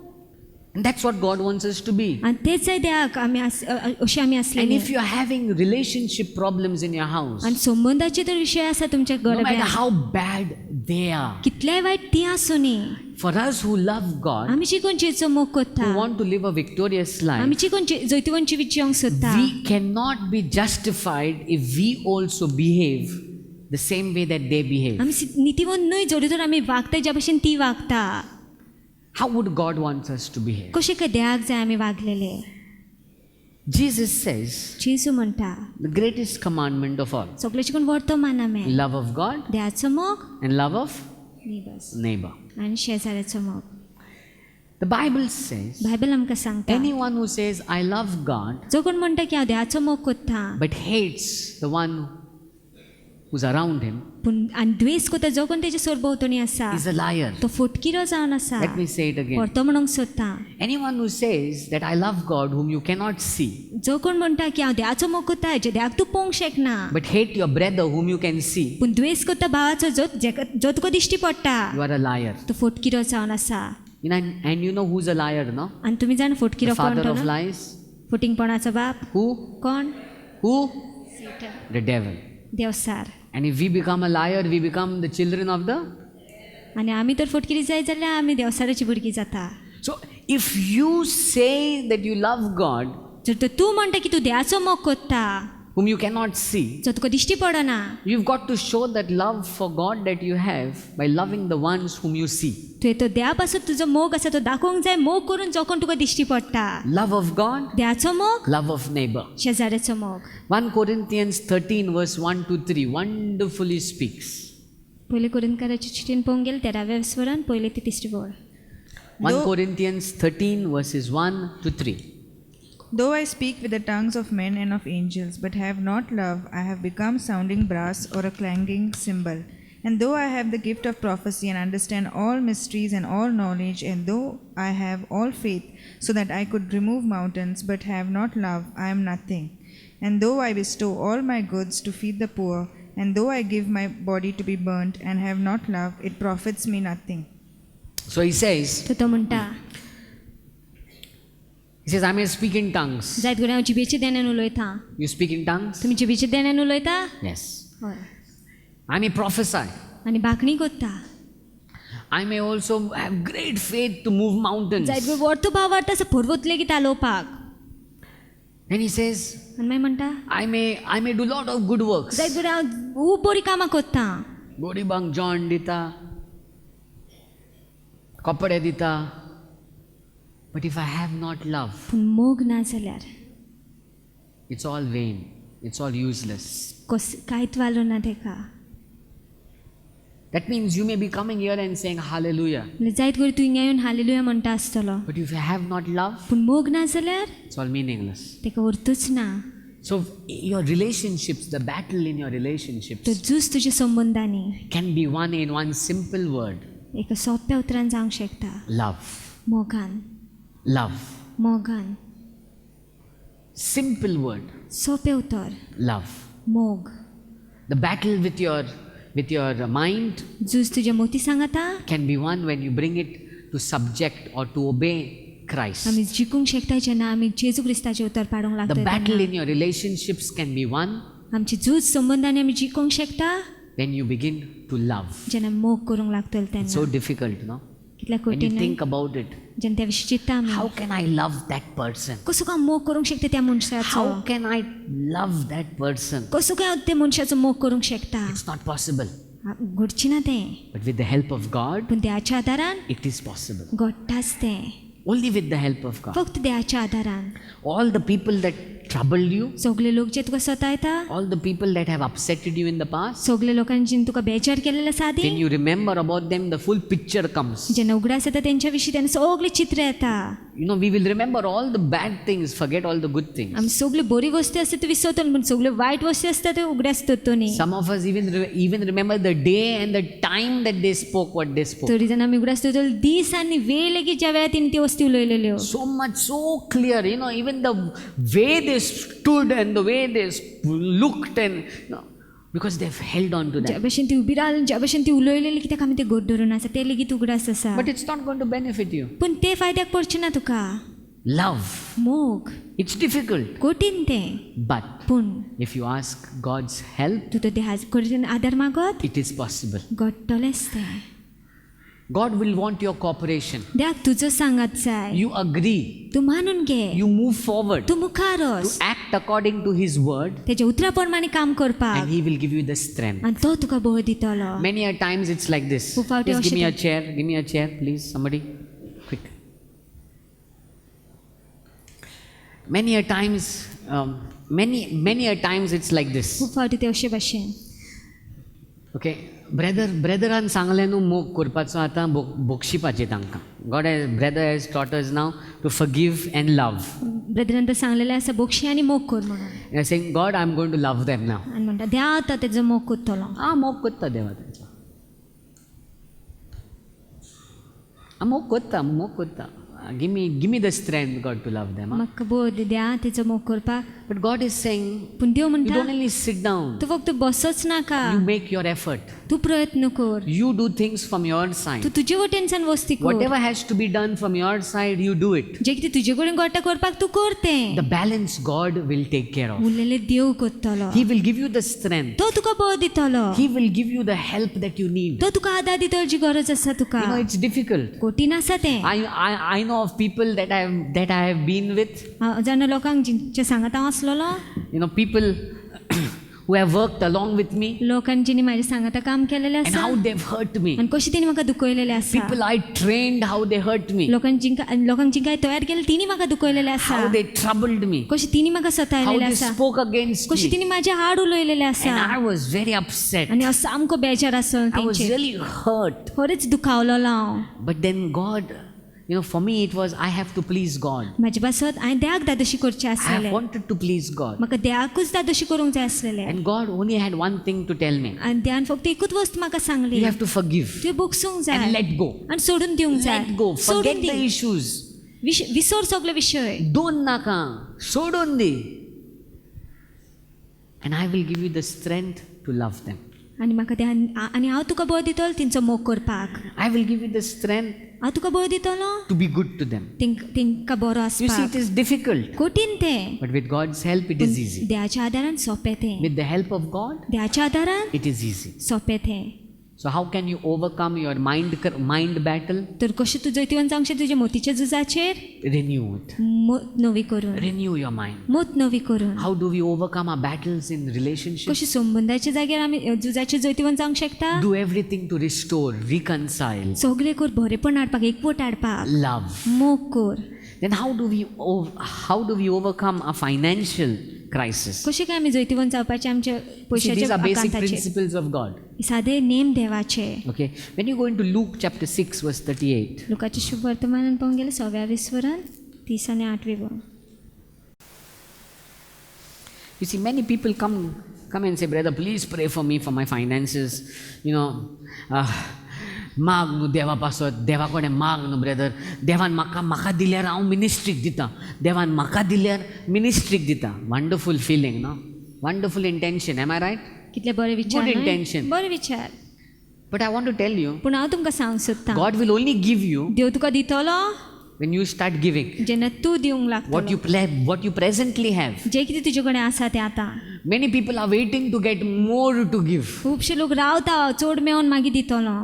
And that's what God wants us to be. आनी तेच जाय देवाक अशी आमी And आसलेली. if you're having relationship problems in your house, आनी संबंधाचे तर विशय आसा तुमच्या no matter घराब्यान, how bad they are, कितलेय वायट ती आसूं न्ही, for us who love God, आमी चिकोन जेचो मोग कोत्ता, who want to live a victorious आमी life, चिकोन जैतिवंत जिवीत जिवंक सोदता, we cannot be justified if we also behave the same way that they behave. आमी नितीवंत न्हय जोरी तर आमी वागता ज्या भशेन ती वागता. How would God want us to behave? कशें काय देवाक जाय आमी वागलेले. Jesus says, जेजू म्हणटा the greatest commandment of all, सगळे चिकोन व्हरतो मान आमी love of God देवाचो मोग and love of न्ही बस neighbor. आनी शेजाऱ्याचो मोग. The Bible says, बायबल आमकां सांगता anyone who says, I love God, जो कोण म्हणटा की हांव देवाचो मोग कोत्ता but hates the one who's around him, पूण आनी द्वेस कोता जो कोण तेजे सरभोंवतणी आसा is a liar. तो फटकिरो जावन आसा. Let me say it again. व्हरतो म्हणूंक सोदता. Anyone who says that I love God whom you cannot see, जो कोण म्हणटा की हांव देवाचो मोग कोत्ता हेजे देवाक तूं पळोवंक शकना, but hate your brother whom you can see, पूण द्वेस कोत्ता भावाचो जो तुका दिश्टी पडटा you are a liar. तो फटकिरो जावन आसा. And you know who's a liar, no? आनी तुमी जाण The फटकिरो कोण father तो of ना? lies. फटिंगपणाचो बाप Who? कोण? Who? The devil. Devsar. And if we become a liar, we become the children of the... आनी आमी तर फटकिरी जाय जाल्यार आमी देवसाराची भुरगीं जाता. So if you say that you love God जर तर तूं म्हणटा की तूं देवाचो मोग कोत्ता whom you cannot see, जो तुका दिश्टी पडना, you've got to show that love for God that you have by loving the ones whom you see. तुवें तो देवा पासून तुजो मोग आसा तो दाखोवंक जाय. मोग करून जो कोण तुका दिश्टी पडटा. Love of God, देवाचो मोग, love of neighbor. शेजाऱ्याचो मोग. 1 Corinthians 13 verse 1 to 3 wonderfully speaks. पयले कोरिंथकाराची चिठीन पळोवंक गेले 13व्या वसवरान पयले ते 3री वळ. 1 Corinthians 13 verses 1 to 3. Though I speak with the tongues of men and of angels, but have not love, I have become sounding brass or a clanging cymbal. And though I have the gift of prophecy and understand all mysteries and all knowledge, and though I have all faith, so that I could remove mountains, but have not love, I am nothing. And though I bestow all my goods to feed the poor, and though I give my body to be burnt, and have not love, it profits me nothing. So he says, तो म्हणटा I may speak in tongues. जायत घडये हांव जिबेच्या देण्यान उलयतां. You speak in tongues? तुमी जिबेच्या देण्यान उलयता? Yes. हय. I may prophesy. आनी भाकणी कोत्ता. I may also have great faith to move mountains. जायत घडये व्हरतो भाव वाडटा असो पर्वत लेगीत हालोवपाक. Then he says, आनी मागीर म्हणटा I may do lot of good works. जायत घडये हांव खूब बरी कामां कोत्ता. Body bank John dita. Kapade dita. But if I have not love, पूण मोग ना जाल्यार it's all vain. It's all useless. कांयच वालो ना तेका. That means you may be coming here and saying hallelujah. जायत घडये तूं हिंगा येवन हालेलुया म्हणटा आसतलो. But if you have not love, पूण मोग ना जाल्यार it's all meaningless. तेका अर्थूच ना. So your relationships, the battle in your तो relationships झूज तुज्या संबंधांनी can be won in one simple word. एका सोप्या उतरान जावंक शकता. Love. मोगान. Love. मोगान. Simple word. सोपें उतर. Love. मोग. The battle with your mind झूज तुज्या मोती सांगता can be won when you bring it to subject or to obey Christ. आमी जिखूंक शकता जेन्ना आमी जेजू क्रिस्ताचे उतर पाडूंक The लागता battle तेन्ना. in your relationships can be won आमची झूज संबंधांनी आमी जिखूंक शकता when you begin to love. जेन्ना मोग करूंक लागतलो It's तेन्ना. so difficult, no? कितल्या When you कठीण think about it, जेन्ना त्या विशीं चिंत्ता आमी how can I love that person? कसो काय मोग करूंक शकता त्या मनशाचो. How can I love that person? कसो काय हांव त्या मनशाचो मोग करूंक शकता. It's not possible. घडची ना तें. But with the help of God, पूण देवाच्या आदारान it is possible. घडटाच तें. Only with the help of God. फक्त देवाच्या आदारान. All the people that troubled you, सगळे लोक जे तुका सतायता, all the people that have upsetted you in the past, सगळे लोकांची तुका बेजार केलेले आसा आदी, when you remember about them, the full picture comes. जेन्ना उगडास येता तेंच्या विशीं तेन्ना सगळी चित्र येता. You know, we will remember all the bad things, forget all the good things. आमी सगळ्यो बरी गोश्टी आसता त्यो विसरतो, पूण सगळ्यो वायट गोश्टी आसता त्यो उगड्यास धरतो न्ही. Some of us even remember the day and the time that they spoke what they spoke. थोडी जाण आमी उगडास धरतो दीस आनी वेळ लेगीत ज्या वेळार तेणी त्यो वस्ती उलयलेल्यो. So much, so clear, you know, even the way they stood and the way they looked, and you know, because they've held on to ज्या that. भशेन ती उबी रावली, ज्या भशेन ती उलयलेली कित्याक आमी ते घट धरून आसा ते लेगीत उगडास आसा. But it's not going to benefit you. पूण ते फायद्याक पडचे ना तुका. Love, मोग it's difficult. कठीण तें, But पूण if you ask God's help, तूं ते कडच्यान आदार मागत it is possible. घडटलेंच तें. God will want your cooperation. देवाक तुजो सांगात जाय. You agree, तूं मानून घे, you move forward तूं मुखार to वच, act according to His word, तेज्या उतरा प्रमाणे काम करपाक, and He will give you the strength. आनी तो तुका बळ दितलो. Many a times it's like this. खूप फावटी Just give me a अशें chair, give me a chair, please, somebody. Quick. Many a times it's like this. खूप फावटी ते अशे भाशेन. Okay, ब्रदरान सांगलें न्हू मोग करपाचो आतां बोगशिपाचें तांकां. Brother has taught us now to forgive and love. Brethren तर सांगलेलें आसा बोक्षी आनी मोग कर म्हणून. And I'm saying, God, I'm going to love them now. आनी म्हणटा देव आतां तेजो मोग करतलो. मोग कोत्ता देवा तेंचो. मोग कोत्ता. Give me the strength, God, to love them. म्हाका बळ द्या तेजो मोग करपाक. But God is saying, पूण देव you म्हणटा don't only sit down, तूं फक्त बसच नाका, you make your effort. तूं प्रयत्न कर, You do things from your side. तूं तुजे वटेनच्यान वस्ती कर. Whatever has to be done from your side, you do it. जे कितें तुजे कडेन घडटा करपाक तूं कर तें. The balance God will take care of. उरलेलें देव करतलो. He will give you the strength. तो तुका बळ दितलो. He will give you the help that you need. तो तुका आदार दितलो जी गरज आसा तुका. You know, it's difficult. कठीण आसा तें. I know of people that I have been with. जाणा लोकांक जे सांगात हांव आसलोलो, You know, people who have worked along with me लोकांनी जिणी म्हाज्या सांगाता काम केलेलें and आसा how they've hurt me. आनी कशें तिणी म्हाका दुखयलेलें आसा. People I trained, how they hurt me. लोकांक जिंका तयार केलें तिणी म्हाका दुखयलेलें आसा. How they troubled me. कशें तिणी म्हाका How सतायलेलें they आसा. spoke against कशें me. तिणी म्हाज्या हाड उलयलेलें And आसा. I was very upset. आनी हांव सामको बेजार आसलो I was तेंचेर. really hurt. खरेंच दुखावलेलो हांव. But then God, you know, for me it was, I have to please God. म्हाजे पासत हांवें देवाक दादोशी करचें I have आसलेलें. wanted to please God. म्हाका देवाकूच दादोशी करूंक जाय आसलेलें. And God only had one thing to tell me. आनी देवान फक्त एकूच वस्त म्हाका Sangli, You have to forgive तुवें बोगसूंक and जाय let go. आनी सोडून दिवंक जाय. Let go. सोडून Forget दी. the issues. विसर सगळे विशय. Don't naka. Sodon di. And I will give you the strength to love them. आनी म्हाका आनी हांव तुका बळ दितलो तेंचो मोग करपाक. I will give you the strength हांव तुका बळ दितलो to be good to them. तेंकां बरो You see, आसपाक. it is difficult. कठीण तें, But with God's help, it is easy. देवाच्या आदारान सोंपें तें. With the help of God, देवाच्या आदारान it is easy. सोंपें तें. So how can you overcome your mind battle? तर कशें तूं जैतिवंत जावंकशें तुज्या मोतीच्या झुजाचेर Renew it. मोत नवी करून. Renew your mind. मोत नवी करून. How do we overcome our battles in relationships? कशें संबंदाच्या जाग्यार आमी झुजाचेर जैतिवंत जावंक शकता. Do everything to restore, reconcile, सगळें कर बरेपण हाडपाक, एकवट हाडपाक. love. मोग कर. Then how do we overcome a financial crisis? कशें काय आमी जैतिवंत जावपाचें आमच्या See, these पयशाच्या are basic आकांताचेर. principles of God. सादे नेम देवाचे. Okay, when you go into Luke chapter 6 verse 38, लुकाचे शुभ वर्तमानान पळोवंक गेले 26 वरान 30 आनी 8 वरान. you see many people come and say, brother, please pray for me for my finances. You know, माग न्हू देवा पासत, देवा कडेन माग न्हू ब्रदर. देवान म्हाका दिल्यार हांव मिनिस्ट्रीक दिता. देवान म्हाका दिल्यार मिनिस्ट्रीक दिता. Wonderful feeling, no? Wonderful intention, am I right? कितले बरे विचार. Good न्हय? intention. बरे विचार. But I want to tell you, पूण हांव तुमकां सांगूंक सोदतां, God will only give you देव तुका दितलो when you start giving जेन्ना तूं दिवंक what लागतलो. you presently have. जे कितें तुजे कडेन आसा तें आतां. Many people are waiting to get more to give. खुबशे लोक रावता चड मेळोन मागीर दितलो.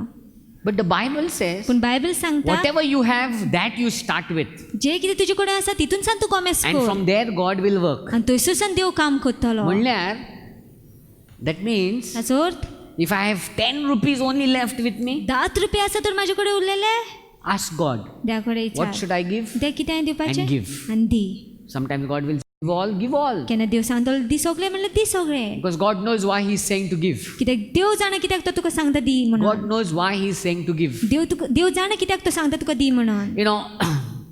But the Bible says, पूण बायबल सांगता whatever you have, that you start with. जे कितें तुजे कडेन आसा तितून सान तूं कमेस And कर. from there, God will work. आनी थंयसर सान देव काम करतलो. म्हणल्यार, that means, ताचो अर्थ if I have 10 rupees only left with me, 10 रुपया आसा तर म्हाजे कडेन उरलेले, ask God, देवा कडेन what should विचार. I give? देव कितें दिवपाचें And give. आनी दी. Sometimes God will give all. केन्ना देव सांगतलो दी सगळे म्हणल्यार दी सगळे. Because God knows why He's saying to give. कित्याक देव जाणा कित्याक तो तुका सांगता दी म्हणून. God knows why He's saying to give. देव जाणा कित्याक तो सांगता तुका दी म्हणून. You know,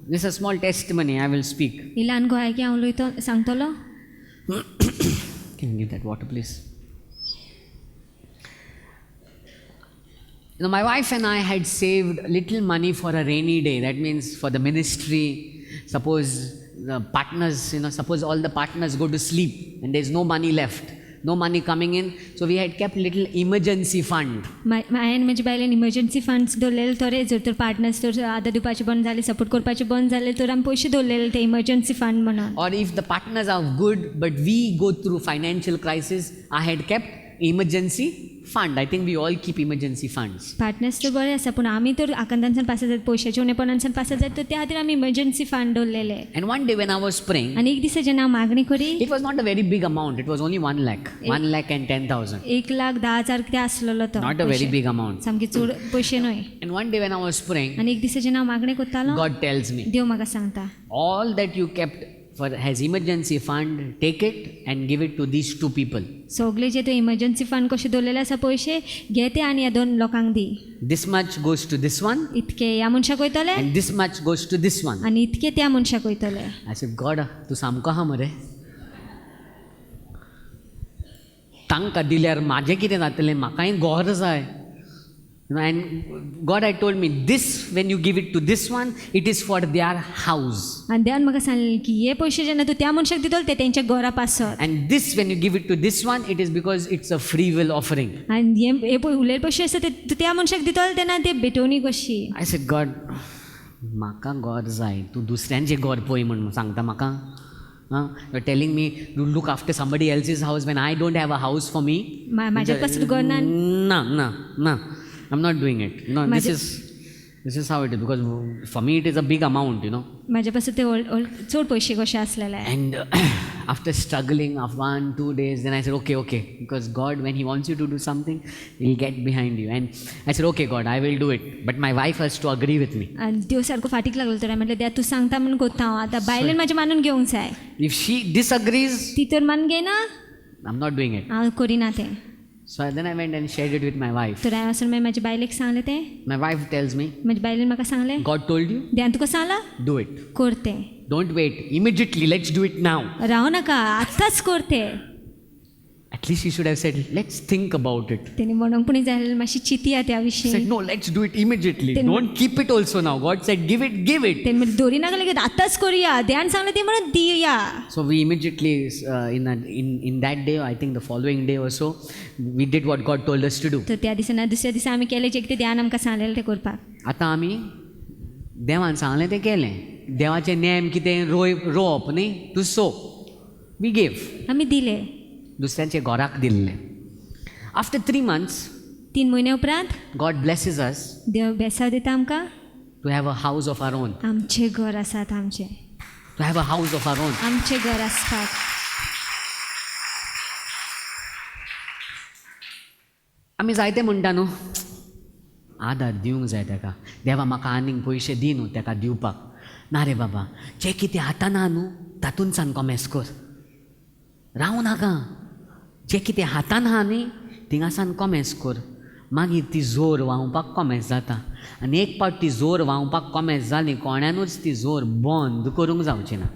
this is a small testimony I will speak. ही ल्हान गोंयाकी हांव उलयतो सांगतलो. Can you give that water, please? You know, my wife and I had saved little money for a rainy day. That means for the ministry. Suppose the partners, suppose all the partners go to sleep and there's no money left, no money coming in. So we had kept little emergency fund. हांवें म्हज्या बायलेन emergency funds दवरलेले थोडे. जर तर partners तर आदार दिवपाचे बंद जाले, सपोर्ट करपाचे बंद जाले तर आमी पयशे दवरलेले ते इमर्जन्सी फंड म्हणून. Or if the partners are good but we go through financial crisis, I had kept emergency fund. I think we all keep emergency funds. Partners तर बरे आसा पूण आमी तर आकांतांसान पास जाता, पयशाच्या उणेपणांसान पास जाता, तर त्या खातीर आमी इमर्जन्सी फंड दवरलेले. And one day when I was praying, आनी एक दिसा जेन्ना हांव मागणी करी, it was not a very big amount. It was only 1 lakh. 1,10,000. 1,10,000 कितें आसलेलो तो. Not a very big amount. सामके चड पयशे न्हय. And one day when I was praying, आनी एक दिसा जेन्ना हांव मागणी करतालो, God tells me, देव म्हाका सांगता, all that you kept for has emergency fund, take it and give it to these 2 people. सगळे जे ते इमर्जन्सी फंड कशे दवरलेले आसा पयशे, घे ते आनी ह्या 2 लोकांक दी. This much goes to this one इतके ह्या मनशाक वयतले and this much goes to this one. आनी इतके त्या मनशाक वयतले. I said, God, तूं सामको आहा मरे. तांकां दिल्यार म्हाजें कितें जातलें, म्हाकाय गोर जाय. And God had told me, this when you give it to this one, it is for their house. आनी देवान म्हाका सांगलें की हे पयशे जेन्ना तूं त्या मनशाक दितलो ते तेंच्या घरा पासत. And this when you give it to this one, it is because it's a free will offering. आनी हे उरलेले पयशे आसा ते तूं त्या मनशाक दितलो तेन्ना ते भेटवणी कशी. I said, God, म्हाका गोर जाय, तूं दुसऱ्यांचें गोर पळय म्हणून सांगता म्हाका. You're telling me to look after somebody else's house when I don't have a house for me? म्हाज्या पासून घर ना. No. I'm not doing it. No, this is how it is, because for me it is a big amount, म्हाज्या पासून ते चड पयशे कशे आसलेले. And after struggling of 1-2 days, then I said, okay, because God, when He wants you to do something, He'll get behind you. And I said, okay, God, I will do it. But my wife has to agree with me. आनी देव सारको फाटीक लागलो तर म्हटलें देव तूं सांगता म्हणून करता हांव. आतां बायलेन म्हाजें मानून घेवंक जाय. If she disagrees, ती तर मान घेयना, I'm not doing it. हांव करिना तें. So then I went and shared it with my wife. तर हांवें वचून म्हाज्या बायलेक सांगलें तें. My wife tells me, म्हाज्या बायलेन म्हाका सांगलें, God told you, देवान तुका सांगलां do it. कर तें. Don't wait. Immediately, let's do it now. Rao नाका, आतांच कर तें. At least he should have said, let's think about it. तेणी म्हणूंक पुणी जाय मातशी चिंतया त्या He विशीं. said, no, let's do it immediately. Then- Don't keep it also now. God said, give it. तेणी म्हणलें दवरी नाका लेगीत आतांच करुया. देवान सांगलें तें म्हणून Divya. So we immediately, in that day, I think the following day or so, we did what God told us to do. तर त्या दिसा दुसऱ्या दिसा आमी केलें जें कितें देवान आमकां सांगलेलें तें करपाक. आतां आमी देवान सांगलें तें केलें. देवाचें नेम कितें रोवप न्ही, टू सो. We gave. आमी दिलें. दुसऱ्यांचे घराक दिल्लें. After 3 months, 3 म्हयने उपरांत God blesses us देव बेसाव दिता आमकां. to have a house of our own. आमचें घर आसात आमचें. To have a house of our own. आमचें घर आसपाक. आमी जायते म्हणटा न्हू, आदार दिवंक जाय ताका. देवा म्हाका आनीक पयशे दी न्हू ताका दिवपाक. ना रे बाबा, जें कितें हातान आहा न्हू तातूंतसान कॉमेस कर. रावूं नाका. जें कितें हातान आहा न्ही थिंगासान कॉमेस कर. मागीर ती जोर व्हांवपाक कॉमेस जाता. आनी एक पावट ती जोर व्हांवपाक कॉमेस जाली, कोण्यानूच ती जोर बंद करूंक जावची ना.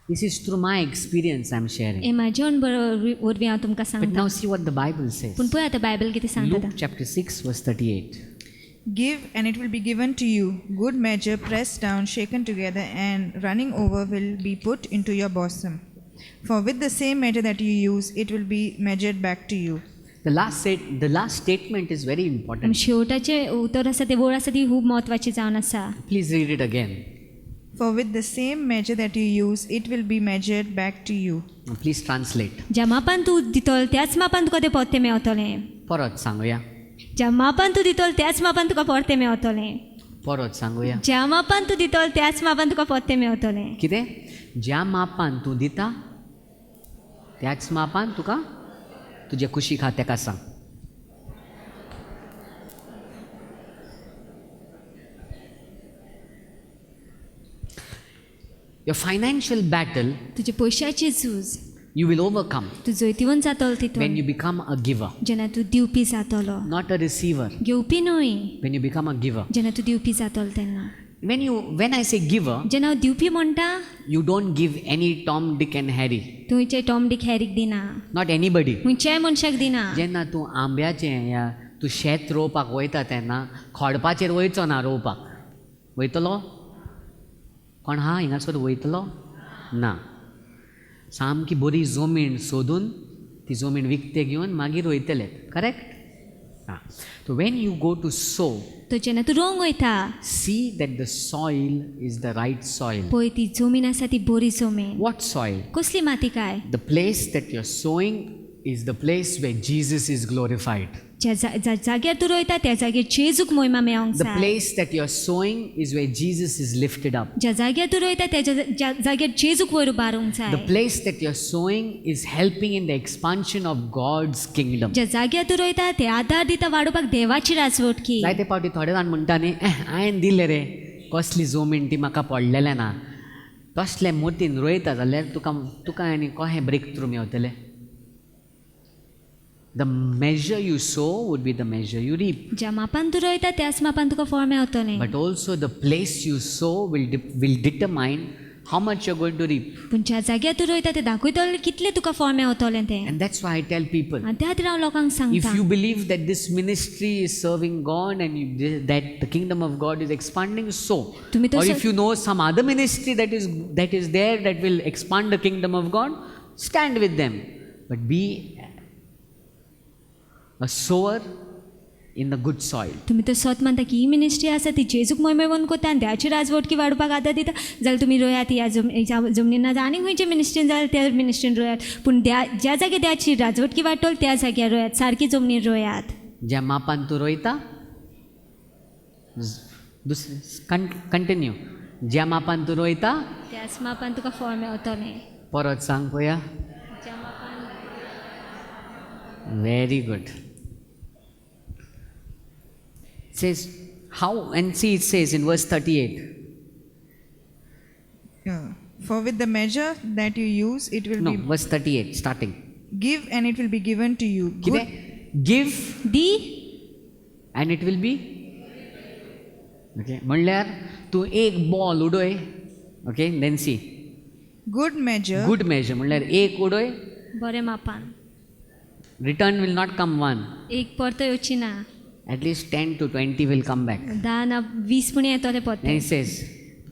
This is through my experience I'm sharing. हें म्हाजें अनुभव वरवीं हांव तुमकां But सांगता. now see what the Bible says. पूण पळय आतां बायबल कितें सांगता. Luke chapter 6 verse 38. Give, and it will be given to you. Good measure, pressed down, shaken together, and running over will be put into your bosom. For with the same measure that you use, it will be measured back to you. The last statement is very important. शेवटाचें उतर आसा तें वळ आसा ती खूब म्हत्वाची जावन आसा. Please read it again. For with the same measure that you use, it will be measured back to you. Now please translate. ज्या मापान तूं दितल त्याच मापान तुका तें परतें मेवतलें. परत सांगूया. ज्या मापान तूं दितल त्याच मापान तुका परतें मेवतलें. परत सांगूया. ज्या मापान तूं दितल त्याच मापान तुका परतें मेवतलें. कितें? ज्या मापान तूं दिता त्याच मापान तुका तुजे कुशीक आहा तेका सांग. your financial battle, तुजे पयशाची झूज you will overcome तूं जैतिवन जातलो when तितून you become a giver, जेन्ना तूं दिवपी जातलो, not a receiver. घेवपी न्हय. When you become a giver. जेन्ना तूं दिवपी जातलो तेन्ना. When I say giver, जेन्ना हांव दिवपी म्हणटा, you don't give any Tom, Dick and Harry. तूं खंयच्याय टॉम डिक हॅरीक दिना, Not anybody. खंयच्याय मनशाक दिना. जेन्ना तूं आंब्याचें या तूं शेत रोवपाक वयता तेन्ना खोडपाचेर वयचो ना रोवपाक. वयतलो? कोण हा हिंगासर वयतलो? ना. सामकी बरी जमीन सोदून ती जमीन विकते घेवन मागीर वयतले. करेक्ट? हां. So when you go to sow, तो जेन्ना तूं रोवंक वयता, see that the soil is the right soil. पळय ती जमीन आसा ती बरी जमीन. What soil? कसली माती काय? The place that you're sowing is the place where Jesus is glorified. ज्या जाग्यार तूं रोयता त्या जाग्यार जेजूक महिमा मेळोंक The जाय. place that you're sowing is where Jesus is lifted up. ज्या जाग्यार तूं रोयता त्या जाग्यार जेजूक वयर उबारूंक The जाय. place that you're sowing is helping in the expansion of God's kingdom. ज्या जाग्यार तूं रोयता ते आदार दिता वाडोवपाक देवाची राजवटकी. जायते फावटी थोडे जाण म्हणटा न्ही हांवें दिलें रे कसली जमीन ती म्हाका पडलेलें ना. तसले मोतीन रोयता जाल्यार तुका आनी कशें ब्रेक थ्रू मेवतलें. The measure you sow would be the measure you reap. ज्या मापान तूं रोयता त्याच मापान तुका फळ मेळटलें. But also the place you sow will determine how much you're going to reap. पूण ज्या जाग्यार तूं रोयता ते दाखयतले कितलें तुका फळ मेळटलें तें. And that's why I tell people, आनी त्या खातीर हांव लोकांक if सांगता, you believe that this ministry is serving God and that the kingdom of God is expanding, so. तुम्ही तो Or स- if you know some other ministry that is there that will expand the kingdom of God, stand with them. But be a sower in the good soil. तुमी तर स्वत मानता की ही ministry आसा ती जेजूक महिमेवन कोता आनी देवाची राजवटकी वाडोवपाक आदार दिता जाल्यार तुमी रोयात ह्या जमनीन ना आनी खंयचे मिनिस्ट्रीन जाल्यार त्या मिनिस्ट्रीन रोयात. पूण ज्या जाग्यार देवाची राजवटकी वाडटली त्या जाग्यार रोयात, सारकी जमनीर रोयात. ज्या मापान तूं रोयता कंटिन्यू ज्या मापान तूं रोयता त्याच मापान तुका फळ मेळटलें. परत सांग पळया. ज्या मापान Very good. It says how, and see it says in verse 38. For with the measure that you use, it will No, be verse 38 starting. give and it will be given to you. कितें? Give the and it will be. Okay. म्हणल्यार तूं एक ball उडोय. Okay, then see. Good measure. Good measure म्हणल्यार एक उडोय. बरें मापान Return will not come one. एक परतो येवची ना. At least 10 to 20 will come back. 10 ना 20 पुणे येतले Then परते. it says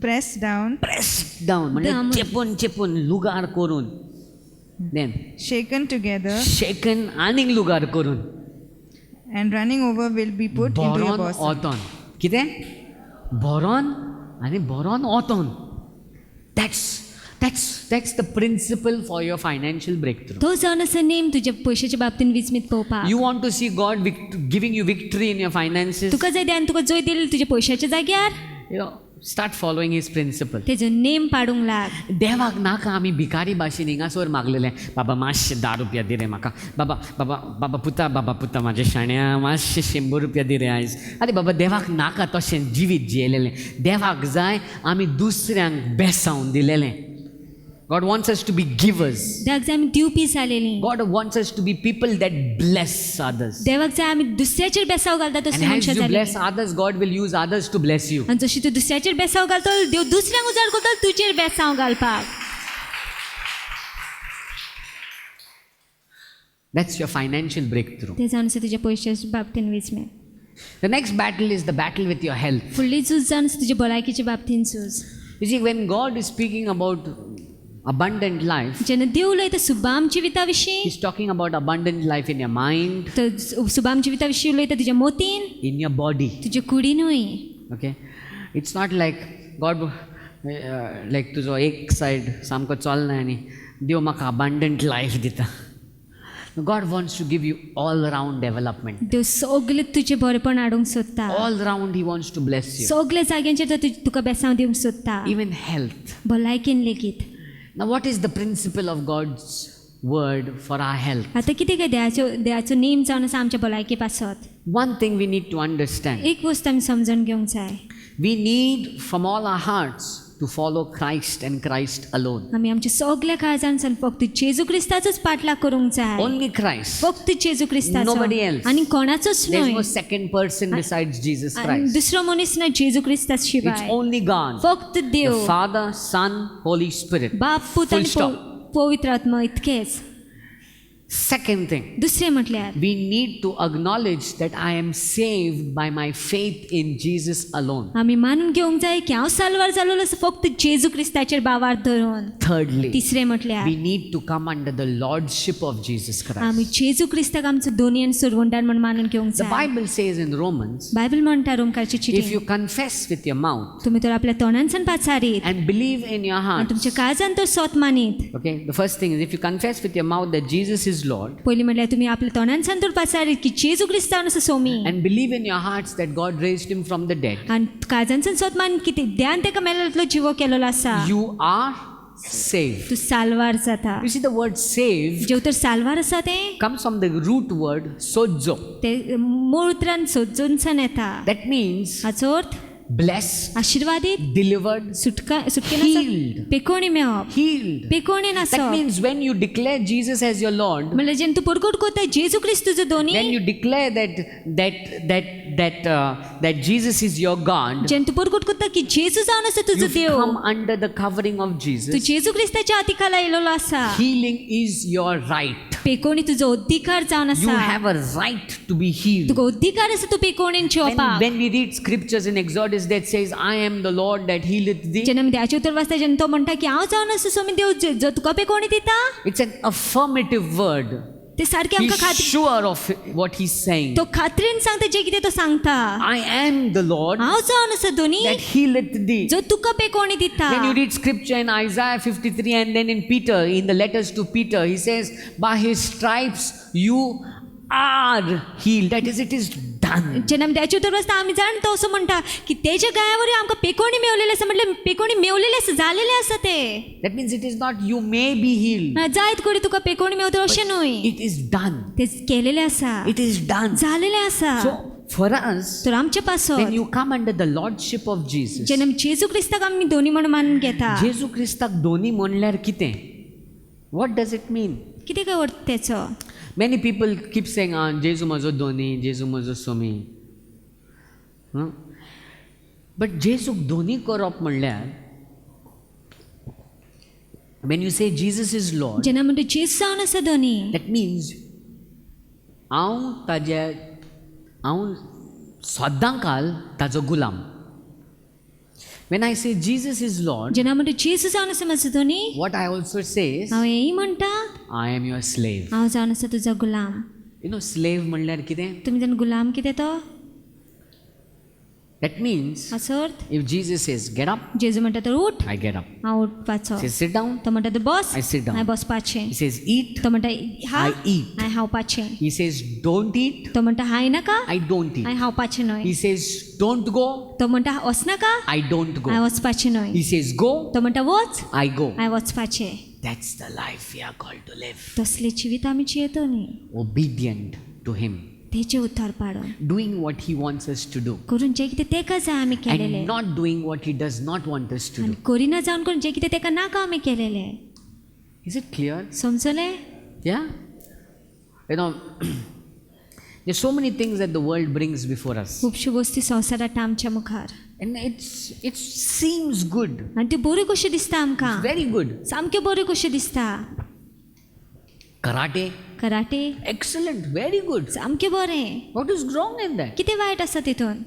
Pressed down, pressed down म्हणल्यार दामून. चेपून लुगार करून. Then shaken together, shaken आनीक लुगार करून. and running over will be put into your बरोन bosom. ओतोन. कितें? बरोन आनी बरोन ओतोन. That's the principle for your financial breakthrough. तो जावन आसा नेम तुज्या पयशाच्या बाबतीन विचमीत पळोवपाक. You want to see God giving you victory in your finances? तुका जाय आनी तुका जय दिली तुज्या पयशाच्या जाग्यार Start following His principle. तेजो नेम पाडूंक लाग. देवाक नाका आमी भिकारी भाशेन हिंगासोर मागलेलें बाबा मातशे 10 रुपया दी रे म्हाका बाबा पुता म्हाज्या शाण्या मातशे 100 रुपया दी रे आयज. अरे बाबा देवाक नाका तशें जिवीत जियेलेलें. देवाक जाय आमी दुसऱ्यांक बेसावन दिलेलें. God wants us to be givers. देवाक जाय आमी दिवपी जालेलीं. God wants us to be people that bless others. देवाक जाय आमी दुसऱ्याचेर बेसाव घालता And तसली as मनशां you bless जालेलीं. others, God will use others to bless you. आनी जशी तूं दुसऱ्याचेर बेसाव घालतो देव दुसऱ्यांक उजार करता तुजेर बेसाव घालपाक. That's your financial breakthrough. ते जावन आसा तुज्या पयशाच्या बाबतीन विचमें. The next battle is the battle with your health. फुडली झूज जावन आसा तुज्या भलायकेच्या बाबतीन झूज. You see, when God is speaking about abundant life, जेन्ना देव उलयता सुबाम जिविता विशीं He's talking about abundant life in your mind, तर सुबाम जिविता विशीं उलयता तुज्या मोतीन in your body. तुज्या कुडीनूय. Okay? It's not like God, like तुजो एक सायड सामको चलना आनी देव म्हाका abundant life दिता. God wants to give you all round development. देव सगलें तुजें बरेपण हाडूंक सोदता. All round He wants to bless you. सगल्या जाग्यांचेर तो तुका बेसांव दिवंक सोदता. Even health. भलायकेन लेगीत. Now, what is the principle of God's word for our health? आतां कितें काय देवाचो नेम जावन आसा आमच्या भलायके पासत. One thing we need to understand. एक वस्त आमी समजून घेवंक जाय. We need from all our hearts to follow Christ and Christ alone. आमी आमच्या सगळ्या काळजांसान फक्त जेजू क्रिस्ताचोच पाठलाग करूंक जाय. Only Christ. फक्त जेजू क्रिस्ताचो. Nobody else. आनी कोणाचोच There's न्हय. no second person besides Jesus आनी Christ. दुसरो मनीस ना जेजू क्रिस्ता It's शिवाय. only God. फक्त देव, The Father, Son, Holy Spirit. बाप, पूत Full आनी stop. पवित्र आत्मा इतकेच. Second thing, दुसरें म्हटल्यार we need to acknowledge that I am saved by my faith in Jesus alone. आमी मानून घेवंक जाय की हांव साल्वार जालोलो आसा फक्त जेजू क्रिस्ताचेर बावार धरून. Thirdly, तिसरें म्हटल्यार we need to come under the lordship of Jesus आमी Christ. जेजू क्रिस्ताक आमचो दोनी आनी सुरवंडार म्हण मानून घेवंक The जाय. Bible says in Romans, Bible म्हणटा रोमकारची if चिठी, you confess with your mouth तुम्ही तर आपल्या तोंडांसान पाचारीत and believe in your आनी heart, तुमच्या काळजान तर सोत मानीत. okay, the first thing is if you confess with your mouth that Jesus is Lord पयलीं म्हटल्यार तुमी आपल्या तोंडांसान तर पाचारीत की जेजू क्रिस्तांव आसा Somi and believe in your hearts that God raised him from the dead, आनी काळजांसान सोत मानीत की देवान तेका मेलेलो जिवो केलेलो आसा, you are saved. तूं साल्वार जाता. You see, the word saved जेव तर साल्वार आसा तें comes from the root word sozo. ते मूळ उतरान सोजूनसान येता. That means हाचो अर्थ blessed, आशिर्वादीत, delivered, सुटकेन Healed. पेकोणी मेळप, healed. पेकोणेन That आसप. means when you declare Jesus as your Lord, म्हणल्यार जेन्ना तूं परगट कोत्ता जेजू क्रिस्त तुजो दोनी, when you declare that Jesus is your God, जेन्ना तूं परगट कोत्ता की जेजू जावन आसा तुजो you've Dev, come under the covering of तूं Jesus. जेजू क्रिस्ताच्या हाती खाला येयलेलो आसा. Healing is your right. पेकोणी तुजो अधिकार जावन You आसा. have a right to be healed. तुका अधिकार आसा तूं पेकोणेन When, जेवपाक. when we read scriptures in Exodus that says, I am the Lord that healeth thee, जेन्ना आमी देवाचें उतर वाचता जेन्ना तो म्हणटा की हांव जावन आसा सोमी देव जो तुका पेकोणी दिता, it's an affirmative word. ते सारकें He's आमकां खात्री, sure of what he's saying. तो खात्रीन सांगता जे कितें तो सांगता. I am the Lord हांव जावन आसा दोनी that healeth thee. जो तुका पेकोणी दिता. When you read scripture in Isaiah 53 and then in Peter, in the letters to Peter, he says, by his stripes you are healed. That is, it is done. जेन्ना आमी देवाचें उतर वाचता आमी जाणा तो असो म्हणटा की तेच्या गायावरी आमकां पेकोणी मेवलेले आसा, म्हटल्यार पेकोणी मेवलेले आसा, जालेले आसा ते. That means it is not you may be healed. जायत कोणी तुका पेकोणी मेवता अशें न्हय, It is done. ते केलेले आसा, It is done. जालेले आसा. So for us, तर आमच्या when पासत you come under the lordship of Jesus, जेन्ना आमी जेजू क्रिस्ताक आमी दोनी म्हण मानून घेता, जेजू क्रिस्ताक दोन्ही म्हणल्यार कितें? What does it mean? कितें काय अर्थ तेचो? Many people keep saying, जेजू म्हजो दोनी, जेजू म्हजो सोमी. But जेजूक दोनी करप म्हणल्यार, when you say Jesus is Lord, जेन्ना म्हणटा जेजू जावन आसा दोनी, that means हांव सदां काल ताजो गुलाम. When I say Jesus is Lord, जेन्ना म्हणटा जेजू जावन आसा म्हजो दोनी, what I also say is, हांव हेंय म्हणटा I am your slave. हांव जावन आसा तुजो गुलाम. You know, slave म्हणल्यार कितें? तुमी जाण गुलाम कितें तो? That means, हाचो अर्थ if Jesus says, get up, जेजू म्हणटा तर उठ, I get up. हांव उठपाचो. He says, sit down, तो म्हणटा तर बस, I sit down. हांवें बसपाचें. He says, eat, तो म्हणटा हा, I eat. हांवें खावपाचें. He says, don't eat, तो म्हणटा हाय नाका, I don't eat. हांवें खावपाचें न्हय. He says, don't go, तो म्हणटा वचनाका, I don't हांवें go. वचपाचें न्हय. He says, go, तो म्हणटा वच, I go. हांवें वचपाचें. That's the life we are called to live. तसलें जिवीत आमी जियेतो न्ही. Obedient to Him. तेचे उतार पाडून Doing what He wants us to do. करून जे कितें तेका जाय आमी केलेले, And not doing what He does not want us to आनी do. करिना जावन करून जे कितें तेका नाका आमी केलेले. Is it clear? समजलें? Yeah? You know, there's so many things that the world brings before us. खुबश्यो गोश्टी संवसारांत हाडटा आमच्या मुखार And it seems good. आनी त्यो बऱ्यो कश्यो दिसता आमकां, Very good. सामक्यो बऱ्यो कश्यो दिसता. Karate, karate excellent, very good. सामकें बरें. What is wrong in that? कितें वायट आसा तितून?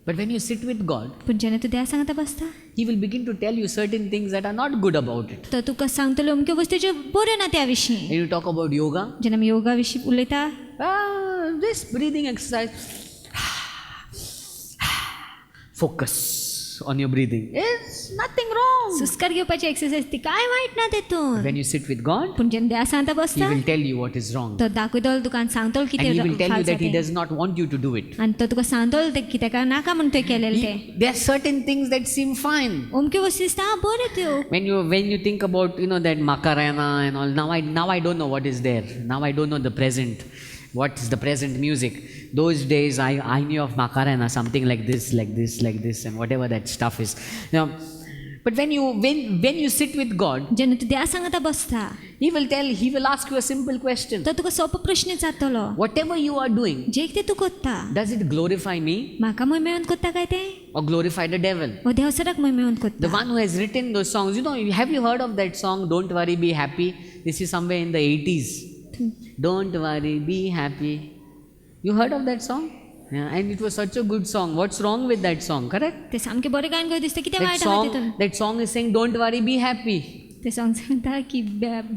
But when you sit with God, पूण जेन्ना तूं देवा सांगता बसता, He will begin to tell you certain things that are not good about it. तो तुका सांगतलो अमक्यो वस्तू ज्यो बऱ्यो ना त्या विशीं. When you talk about yoga, जेन्ना आमी योगा विशीं उलयता, this breathing exercise, focus on your breathing. It's nothing wrong. सुस्कार घेवपाची एक्सरसाइज ती काय वायट ना तेतून. When you sit with God, पूण जेन्ना देवा सांगता He बसता, will tell you what is wrong. तो दाखयतलो तुका आनी सांगतलो And कितें He will tell you that He false does not want you to do it. आनी तो तुका सांगतलो ते कितें काय नाका म्हण तुवें केलेलें तें. There are certain things that seem fine. अमक्यो वस्तू दिसता बऱ्यो त्यो. When you think about that Macarena and all, now I don't know what is there. Now I don't know the present. What is the present music? Those days I knew of Macarena, something like this, and whatever that stuff is. But when you sit with God, जेन्ना तूं देवा सांगाता बसता He will ask you a simple question. तो तुका सोंपो प्रश्न विचारतलो Whatever you are doing, जे कितें तूं कोत्ता does it glorify me म्हाका मोहिमेवंत कोत्ता काय तें or glorify the devil? वो देवसराक मोहिमेवंत The कोत्ता one who has written those songs, have you heard of that song, Don't Worry, Be Happy? This is somewhere in the 80s. Don't worry, be happy. You heard of that song? Yeah, and it was such a good song. What's wrong with that song, correct? ते सामकें बरें गायन करून दिसता कितें वायट आहा तितून That song is saying, Don't worry, be happy. ते सॉंग सांगता की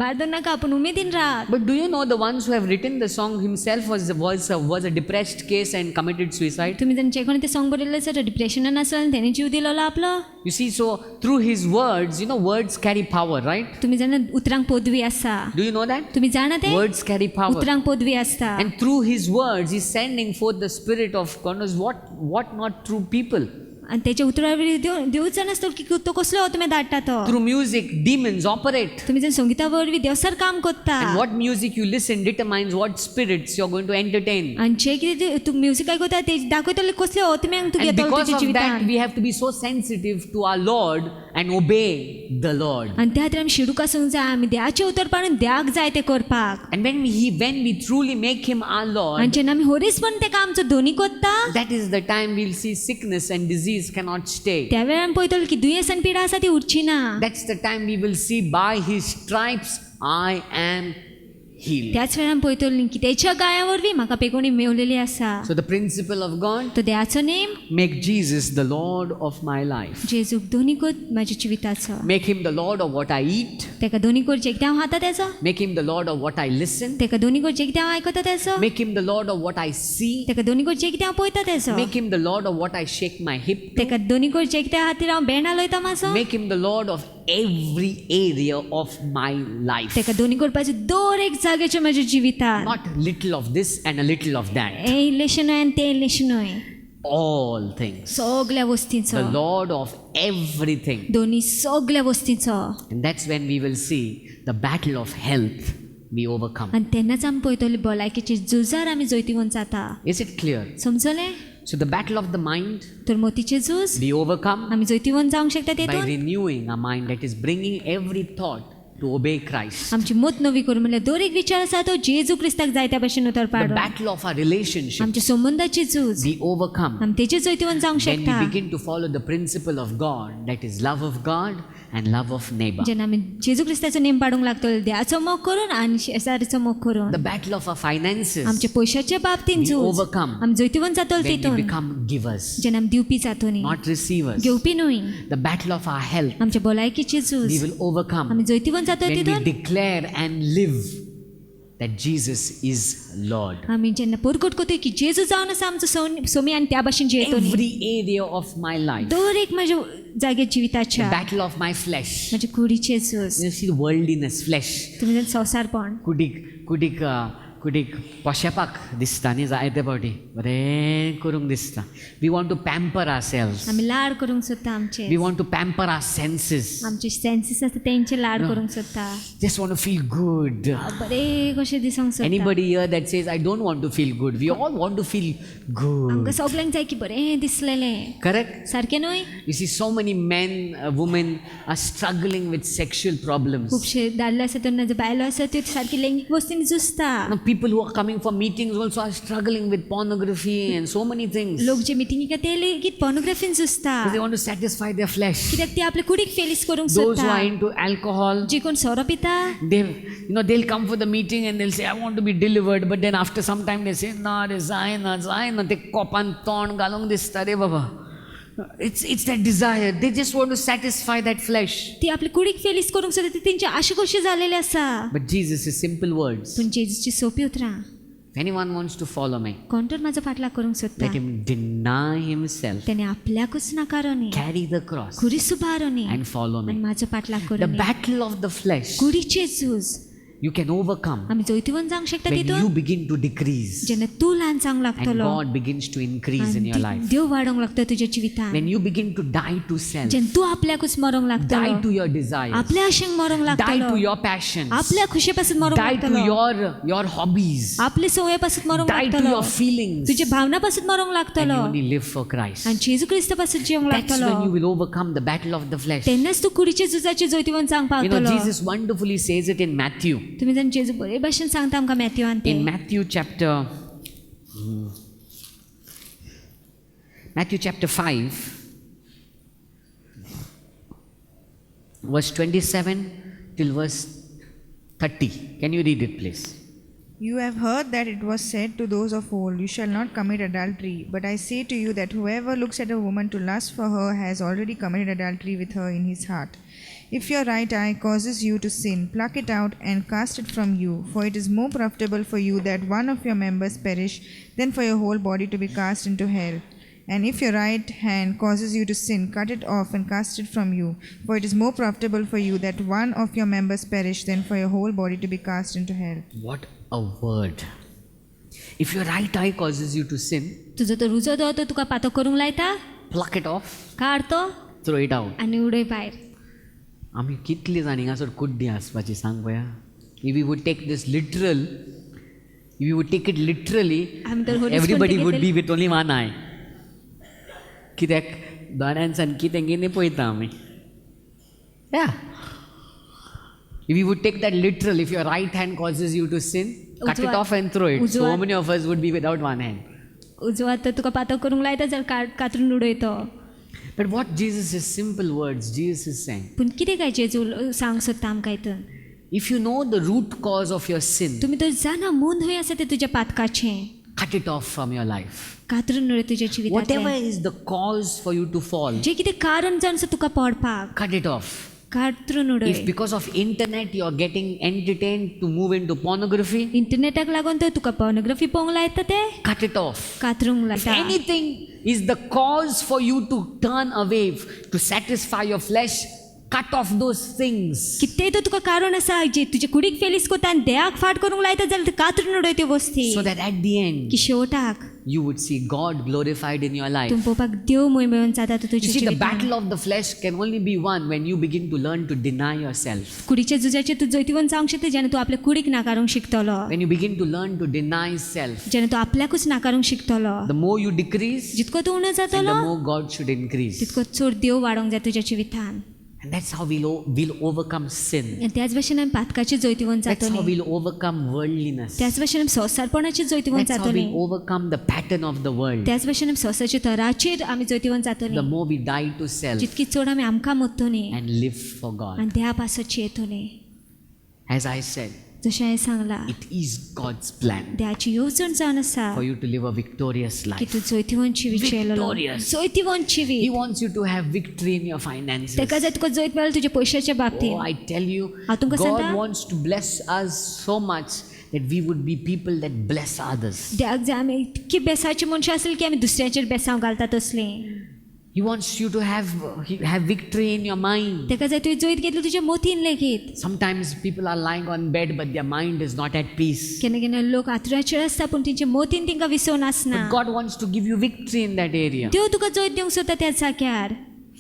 बार्दो नाका आपूण उमेदीन Rao But do you know the ones who have written the song himself was a depressed case and committed suicide? तुम्ही तांचे कोणी ते सॉंग बरयल्लें आसा डिप्रेशनान आसलो आनी तेणी जीव दिलोलो आपलो You see, so through his words, words carry power, right? तुम्ही जाणा उतरांक पदवी आसा Do you know that? तुम्ही जाणा ते Words carry power. उतरांक पदवी आसता And through his words, he's sending forth the spirit of God knows what not through people. आनी तेच्या उतरां वरवीं देवूच जाणा आसतलो की तो कसलो आत्मे धाडटा तो Through music, demons operate. तुम्ही जर संगीता वरवीं देवसर काम कोत्ता And what music you listen determines what spirits you're going to entertain. आनी जे कितें तूं म्युजीक आयकता ते दाखयतले कसले आत्म्यांक तूं And घेतलो because तुज्या of that, जिवितान we have to be so sensitive to our Lord and obey the Lord. आनी त्या खातीर आमी शिडूक आसूंक जाय आमी देवाचें उतर पाडून देवाक जाय तें करपाक And when we truly make him our आनी Lord, जेन्ना आमी होरीसपण तेका आमचो धोनी कोत्ता that is the time we'll see sickness and disease cannot stay. त्या वेळार आमी पळयतलो की दुयेंस आनी पिडा आसा ती उरची ना That's the time we will see by his stripes I am healed. त्याच वेळार आमी पळयतलो की तेच्या गाया वरवीं म्हाका पेकोणी मेवलेली आसा So the principle of God, तो देवाचो नेम make Jesus the Lord of my life. जेजूक धोनी कोत म्हाज्या जिविताचो Make him the Lord of what I eat. तेका धोनी कोर जे कितें हांव खाता तेचो Make him the Lord of what I listen. तेका धोनी कोर जे कितें हांव आयकता तेचो Make him the Lord of what I see. तेका धोनी कोर जे कितें हांव पळयता तेचो Make him the Lord of what I shake my hip to. तेका धोनी कोर जे कितें खातीर हांव भेंड हालयता मातसो Make him the Lord of every area of my life. तेका धोनी करपाचे दर एक जाग्याचेर म्हाज्या जिवितान Not little of this and a little of that. हें इल्लेशें न्हय आनी तें इल्लेशें न्हय All things. सगल्या वस्तींचो The Lord of everything. दोनी सगल्या वस्तींचो And that's when we will see the battle of health we overcome. आनी तेन्नाच आमी पळयतली भलायकेची झुजार आमी जैतिवंत जाता Is it clear? समजलें So the battle of the mind तर मोतीचें झूज we overcome आमी जैतिवंत जावंक शकता by तेतून renewing our mind, that is bringing every thought to obey Christ. आमची मत नवी करून म्हणल्यार दर एक विचार आसा तो जेजू क्रिस्ताक जाय त्या भशेन उतर The पाडून battle of our relationship आमच्या संबंधाची झूज we overcome आमी तेचेर जैतिवंत जावंक when we शकता begin to follow the principle of God, that is love of God and love of neighbor. जेन्ना आमी जेजू क्रिस्ताचो नेम पाडूंक लागतलो देवाचो मोग करून आनी शेजारीचो मोग करून The battle of our finances आमच्या पयशाच्या बाबतींत we झूज overcome आमी जैतिवंत जातलो when we तितून become givers, जेन्ना आमी दिवपी जातो न्ही not receivers. घेवपी न्हय The battle of our health आमच्या भलायकेची we झूज will overcome आमी जैतिवंत जातलो when we तितून declare and live that Jesus is Lord. आमी जेन्ना परगट करता की जेजू जावन आसा आमचो सोमी आनी त्या भाशेन जियेतो न्ही Every area of my life, दर एक म्हाज्या जाग्यार the जिविताच्या battle of my flesh. म्हाज्या कुडीचे झूज You see the worldliness, flesh. तुमी जर संवसारपण कुडीक पोशेपाक दिसता न्ही जायते फावटी बरें करूंक दिसता. We want to pamper ourselves. आमी लाड करूंक सोदता आमचे We want to pamper our senses. आमचे सेन्सीस आसता तेंचे लाड करूंक सोदता Just want to feel good. बरें कशें दिसोंक सोदता Anybody here that says, I don't want to feel good? We all want to feel आमकां good. सगल्यांक जाय की बरें दिसलेलें Correct? सारकें न्हय You see, so many men, women are struggling with sexual problems. खुबशे दादले आसा तर नाजाल्यार बायलो आसा त्यो सारकी लैंगीक वस्तींनी झुजता Now, people who are coming for meetings also are struggling with pornography and so many things. लोक जे मिटिंगेक येता ते लेगीत पॉर्नोग्राफीन झुजता Because they want to satisfy their flesh. कित्याक ते आपले कुडीक फेलीस करूंक Those who सोदता are into alcohol, जे कोण सोरो पिता they'll come for the meeting and they'll say, I want to be delivered. But then after some time they say, no, रे जायना. ते कोपान तोंड घालूंक दिसता रे बाबा. It's that desire. They just want to satisfy that flesh. ती आपले कुडीक फेलीस करूंक सोदता ती तेंची आशा कशी जालेली आसा But Jesus is simple words. पूण जेजूची सोंपी उतरां If anyone wants to follow me, कोण तर म्हाजो फाटल्याग करूंक सोदता let him deny himself, तेणे आपल्याकूच नाकारो न्ही carry the cross, खुरी सुबारो न्ही and follow आनी me. म्हाजो फाटल्याग The करूं न्ही battle of the flesh कुडीचे झूज You can overcome आमी जैतवंत जावंक शकता when you तितून begin to decrease जेन्ना तूं ल्हान जावंक and लागतलो God begins to increase in your आनी life. देव वाडोंक लागता तुज्या जिवितान When you begin to die to self, जेन्ना तूं आपल्याकूच मरोंक die लागतलो to your desires, आपल्या आशेंक मरोंक die लागतलो to your passions, आपल्या खुशे पासून मरोंक die to लागतलो your hobbies, आपले सवय पासून मरोंक die to लागतलो your feelings, तुझ्या भावना पासून मरोंक and you लागतलो only live for Christ. आणि जेजू क्रिस्त पासून जिवंक That's when you लागतलो will overcome the battle of the flesh. तेन्नाच तू कुडीचे झुजाचे जैतवंत जावंक You know, पावतलो Jesus wonderfully says it in Matthew. तुम्ही जाण जेजू बरे भाशेन सांगता आमकां मॅथ्यूवान ते In Matthew chapter 5, verse 27 till verse 30. Can you read it, please? You have heard that it was said to those of old, You shall not commit adultery. But I say to you that whoever looks at a woman to lust for her has already committed adultery with her in his heart. If your right eye causes you to sin, pluck it out and cast it from you. For it is more profitable for you that one of your members perish than for your whole body to be cast into hell. And if your right hand causes you to sin, cut it off and cast it from you. For it is more profitable for you that one of your members perish than for your whole body to be cast into hell. What a word. If your right eye causes you to sin, तुजो तो रुजो दो तो तुका पातो करूंक लायता pluck it off, काढतो throw it out. आनी उडय भायर आमी कितली जाणी हांगासर कुड्डी आसपाची सांग पळया. If we would take this literal, if we would take it literally, आमी तर Holy everybody Spirit would be with only one eye. कित्याक दोळ्यांसान कितें कितें पळयता आमी. Yeah. If we would take that literal, if your right hand causes you to sin, cut it off and throw it. So many of us would be without one hand. उजवात तर तुका पातो करूंक लायता जाल्यार कातरून उडयतो But what Jesus is simple words, Jesus is saying, पूण कितें काय जेजू सांग सोदता आमकां हितून if you know the root cause of your sin, तुमी तर जाणा मूळ खंय आसा तें तुज्या पातकाचें cut it off from your life. कातरून उडय तुज्या Whatever जिवितांतलें is the cause for you to fall, जें कितें कारण जावन आसा तुका पडपाक cut it off. कातरून उडय If because of internet you are getting entertained to move into pornography, इंटरनेटाक लागून तर तुका पॉर्नोग्राफी पळोवंक लायता तें cut it off. कातरूंक If लायता anything is the cause for you to turn away, to satisfy your flesh, cut off those things. कितेंय तर तुका कारण आसा जे तुजे कुडीक फेलीस कोता आनी देहाक फाट करूंक लायता जाल्यार कातरून उडय त्यो वस्ती So that at the end, की शेवटाक you would see God glorified in your life. तुम पळोवपाक देव मोहिमेन जाता तो You तुज्या see, the जिवितांत battle of the flesh can only be won when you begin to learn to deny yourself. कुडीच्या झुजाचेर तूं जैतिवंत जावंक शकता जेन्ना तूं आपल्या कुडीक नाकारूंक शिकतलो When you begin to learn to deny self, जेन्ना तूं आपल्याकूच नाकारूंक शिकतलो the more you decrease, जितको तूं उणो and जातलो the more God should increase. तितको चड देव वाडोंक जाय तुज्या जिवितांत And that's how we'll overcome sin. आनी त्याच भशेन आमी पातकाचे जैतिवंत That's how जातलीं we'll overcome worldliness. त्याच भशेन आमी संवसारपणाचे जैतिवंत That's how जातलीं we'll overcome the pattern of the world. त्याच भशेन आमी संवसाराच्या तराचेर आमी जैतिवंत The जातलीं more we die to self जितकी चड आमी आमकां मोत्तोलीं and live for God. आनी देहा पासतची येतोलीं As I said, जशें हांवें सांगलां it is God's plan देहाची येवजण जावन आसा for you to live a victorious की life. तूं जैतिवंत जिवीत जियेलो Victorious. जैतिवंत He जिवीत wants you to have victory in your finances. तेका जाय तुका जैत मेळ्ळो तुज्या पयशाच्या Oh, बाबतींत I tell you, हांव तुमकां God सांगता, wants to bless us so much that we would be people that bless others. देहाक जाय आमी इतकी बेसाची मनशां आसली की आमी दुसऱ्याचेर बेसांव घालता तसलीं He wants you to have victory in your mind. तेका जाय तुवें जैत घेतलो तुज्या मोतीन लेगीत Sometimes people are lying on bed, but their mind is not at peace. केन्ना केन्ना लोक आतुराचेर आसता पूण तेंचे मोतीन तेंकां विसवण आसना But God wants to give you victory in that area. देव तुका जैत दिवंक सोदता त्या जाग्यार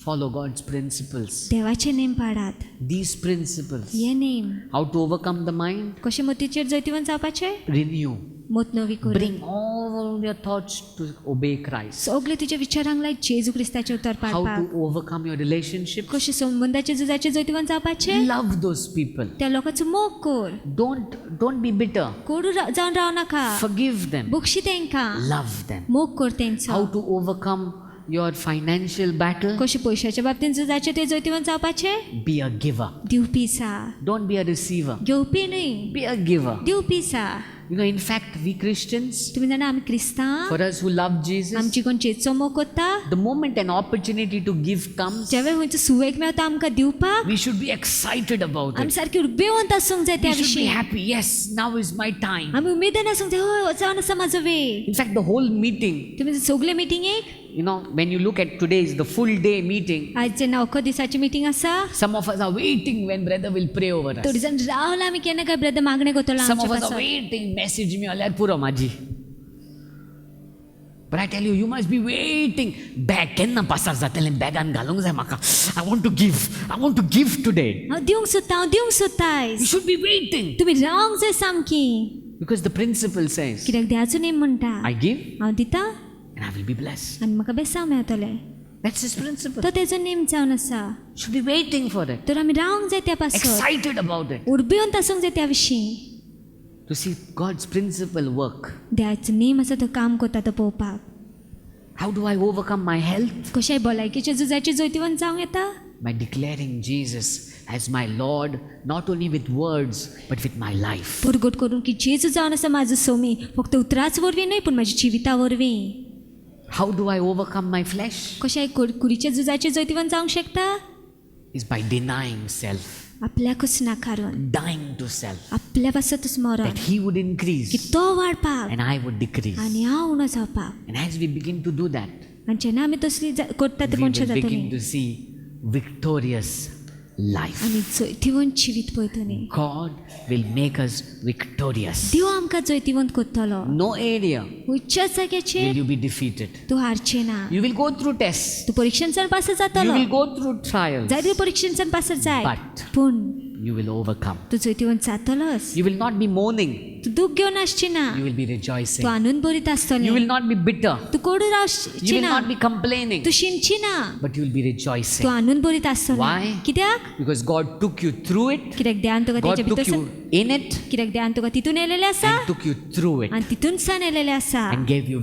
Follow God's principles. देवाचे नेम पाडात These principles. हे नेम How to overcome the mind? कशें मोतीचेर जैतिवंत जावपाचें Renew. मोत नवी करून Bring all your thoughts to obey Christ. सगळे तुज्या विचारांक लायक जेजू क्रिस्ताचे उतर How पाडपाक to overcome your relationships. कशें संबंधाचे झुजाचे जैतिवंत जावपाचें Love those people. त्या लोकांचो मोग कर Don't be bitter. कोडू जावन राव नाका Forgive them. बक्षी तेंकां Love them. मोग कर तेंचो How to overcome your financial battle. कशें पयशाच्या बाबतींत झुजाचे ते जैतिवंत जावपाचें Be a giver. दिवपी सा Don't be a receiver. घेवपी न्हय Be a giver. दिवपी सा You know, in fact, we Christians, तुमी जाणा आमी क्रिस्तांव for us who love Jesus, आमची कोण जेचो मोग कोत्ता the moment an opportunity to give comes, जेवे खंयचो सुवेग मेळटा आमकां दिवपाक we should be excited about आमी it. सारकी उर्बेवंत आसूंक जाय त्या We should be विशीं happy. Yes, now is my time. आमी उमेदीन आसूंक जाय हय जावन आसा म्हाजो वेळ In fact, the whole meeting, तुमी सगळे मिटिंगेक when you look at today's the full day meeting, आज जेन्ना अख्खो दिसाची मिटींग आसा some of us are waiting when brother will pray over us. थोडी जाण रावला आमी केन्ना काय ब्रदर मागणे करतलो Some of आमच्या us are पासत waiting, message me alyar puro maji. But I tell you, you must be waiting. Bag kenna pasar zatele bagan galung jay maka. I want to give today. हांव दिवंक सोदता You आयज should be waiting. तुमी रावंक जाय सामकी Because the principle says, कित्याक देवाचो नेम म्हणटा I give हांव दिता and I will be blessed. आनी म्हाका बेसांव मेळटलें That's his principle. तो तेजो नेम जावन आसा Should be waiting for it. तर आमी रावंक जाय त्या पासत Excited about it. उर्बेवन आसूंक जाय त्या विशीं To see God's principle work. देवाचो नेम आसा तो काम करता तो पळोवपाक How do I overcome my health? कशाय भलायकेच्या झुजाची जैतिवंत जावंक येता By declaring Jesus as my Lord, not only with words, but with my life. परगट करून की जेजू जावन आसा म्हाजो सोमी फक्त उतराच वरवीं न्हय पूण म्हाज्या जिविता वरवीं How do I overcome my flesh? कशाय कुडीच्या झुजाची जैतिवंत जावंक शकता Is by denying self, आपल्याकूच नाकारून dying to self, आपल्या पासतच मरण that He would की increase तो वाडपाक and I would decrease. आनी हांव उणो जावपाक And as we begin to do that, आनी जेन्ना आमी तसली करता ते we मनशां will begin जातलीं to see victorious life. आनी जैतिवंत जिवीत पळयतलीं God will make us victorious. देव आमकां जैतिवंत करतलो No area खंयच्याच will जाग्याचेर you be defeated. तूं हारचें ना You will go through tests. तूं परीक्षांच्यान पास You जातलो will go through trials. जायते परीक्षांच्यान पास जाय But पूण you will overcome. तूं जैतिवंत जातलोस You will not be mourning. तूं दूख घेवन आसची ना You will be rejoicing. तूं आनंद भरीत You आसतलें will not be bitter. तूं कोडू You रावची will ना not be complaining. तूं शिंची ना But you will be rejoicing. तूं आनंद भरीत आसतलें Why? कित्याक Because God took you through it. कित्याक देवान तुका God तेच्या took भितर you in it कित्याक देवान तुका तितून येलेलें आसा and took you through it आनी तितून सान येलेलें आसा and gave you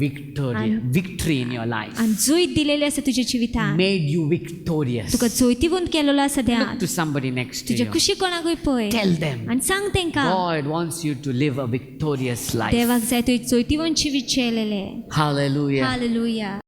victory in your life. आनी जैत दिलेली आसा तुज्या जिवितान Made you victorious. तुका जैतिवंत केलेलो आसा Look देवान to somebody next to तुज्या you. कुशी कोणाकूय पळय Tell them. आनी सांग तेंकां God wants you to live a victorious life. देवाक जाय तुवें जैतिवंत जिवीत जेलेलें Hallelujah. हालेलुया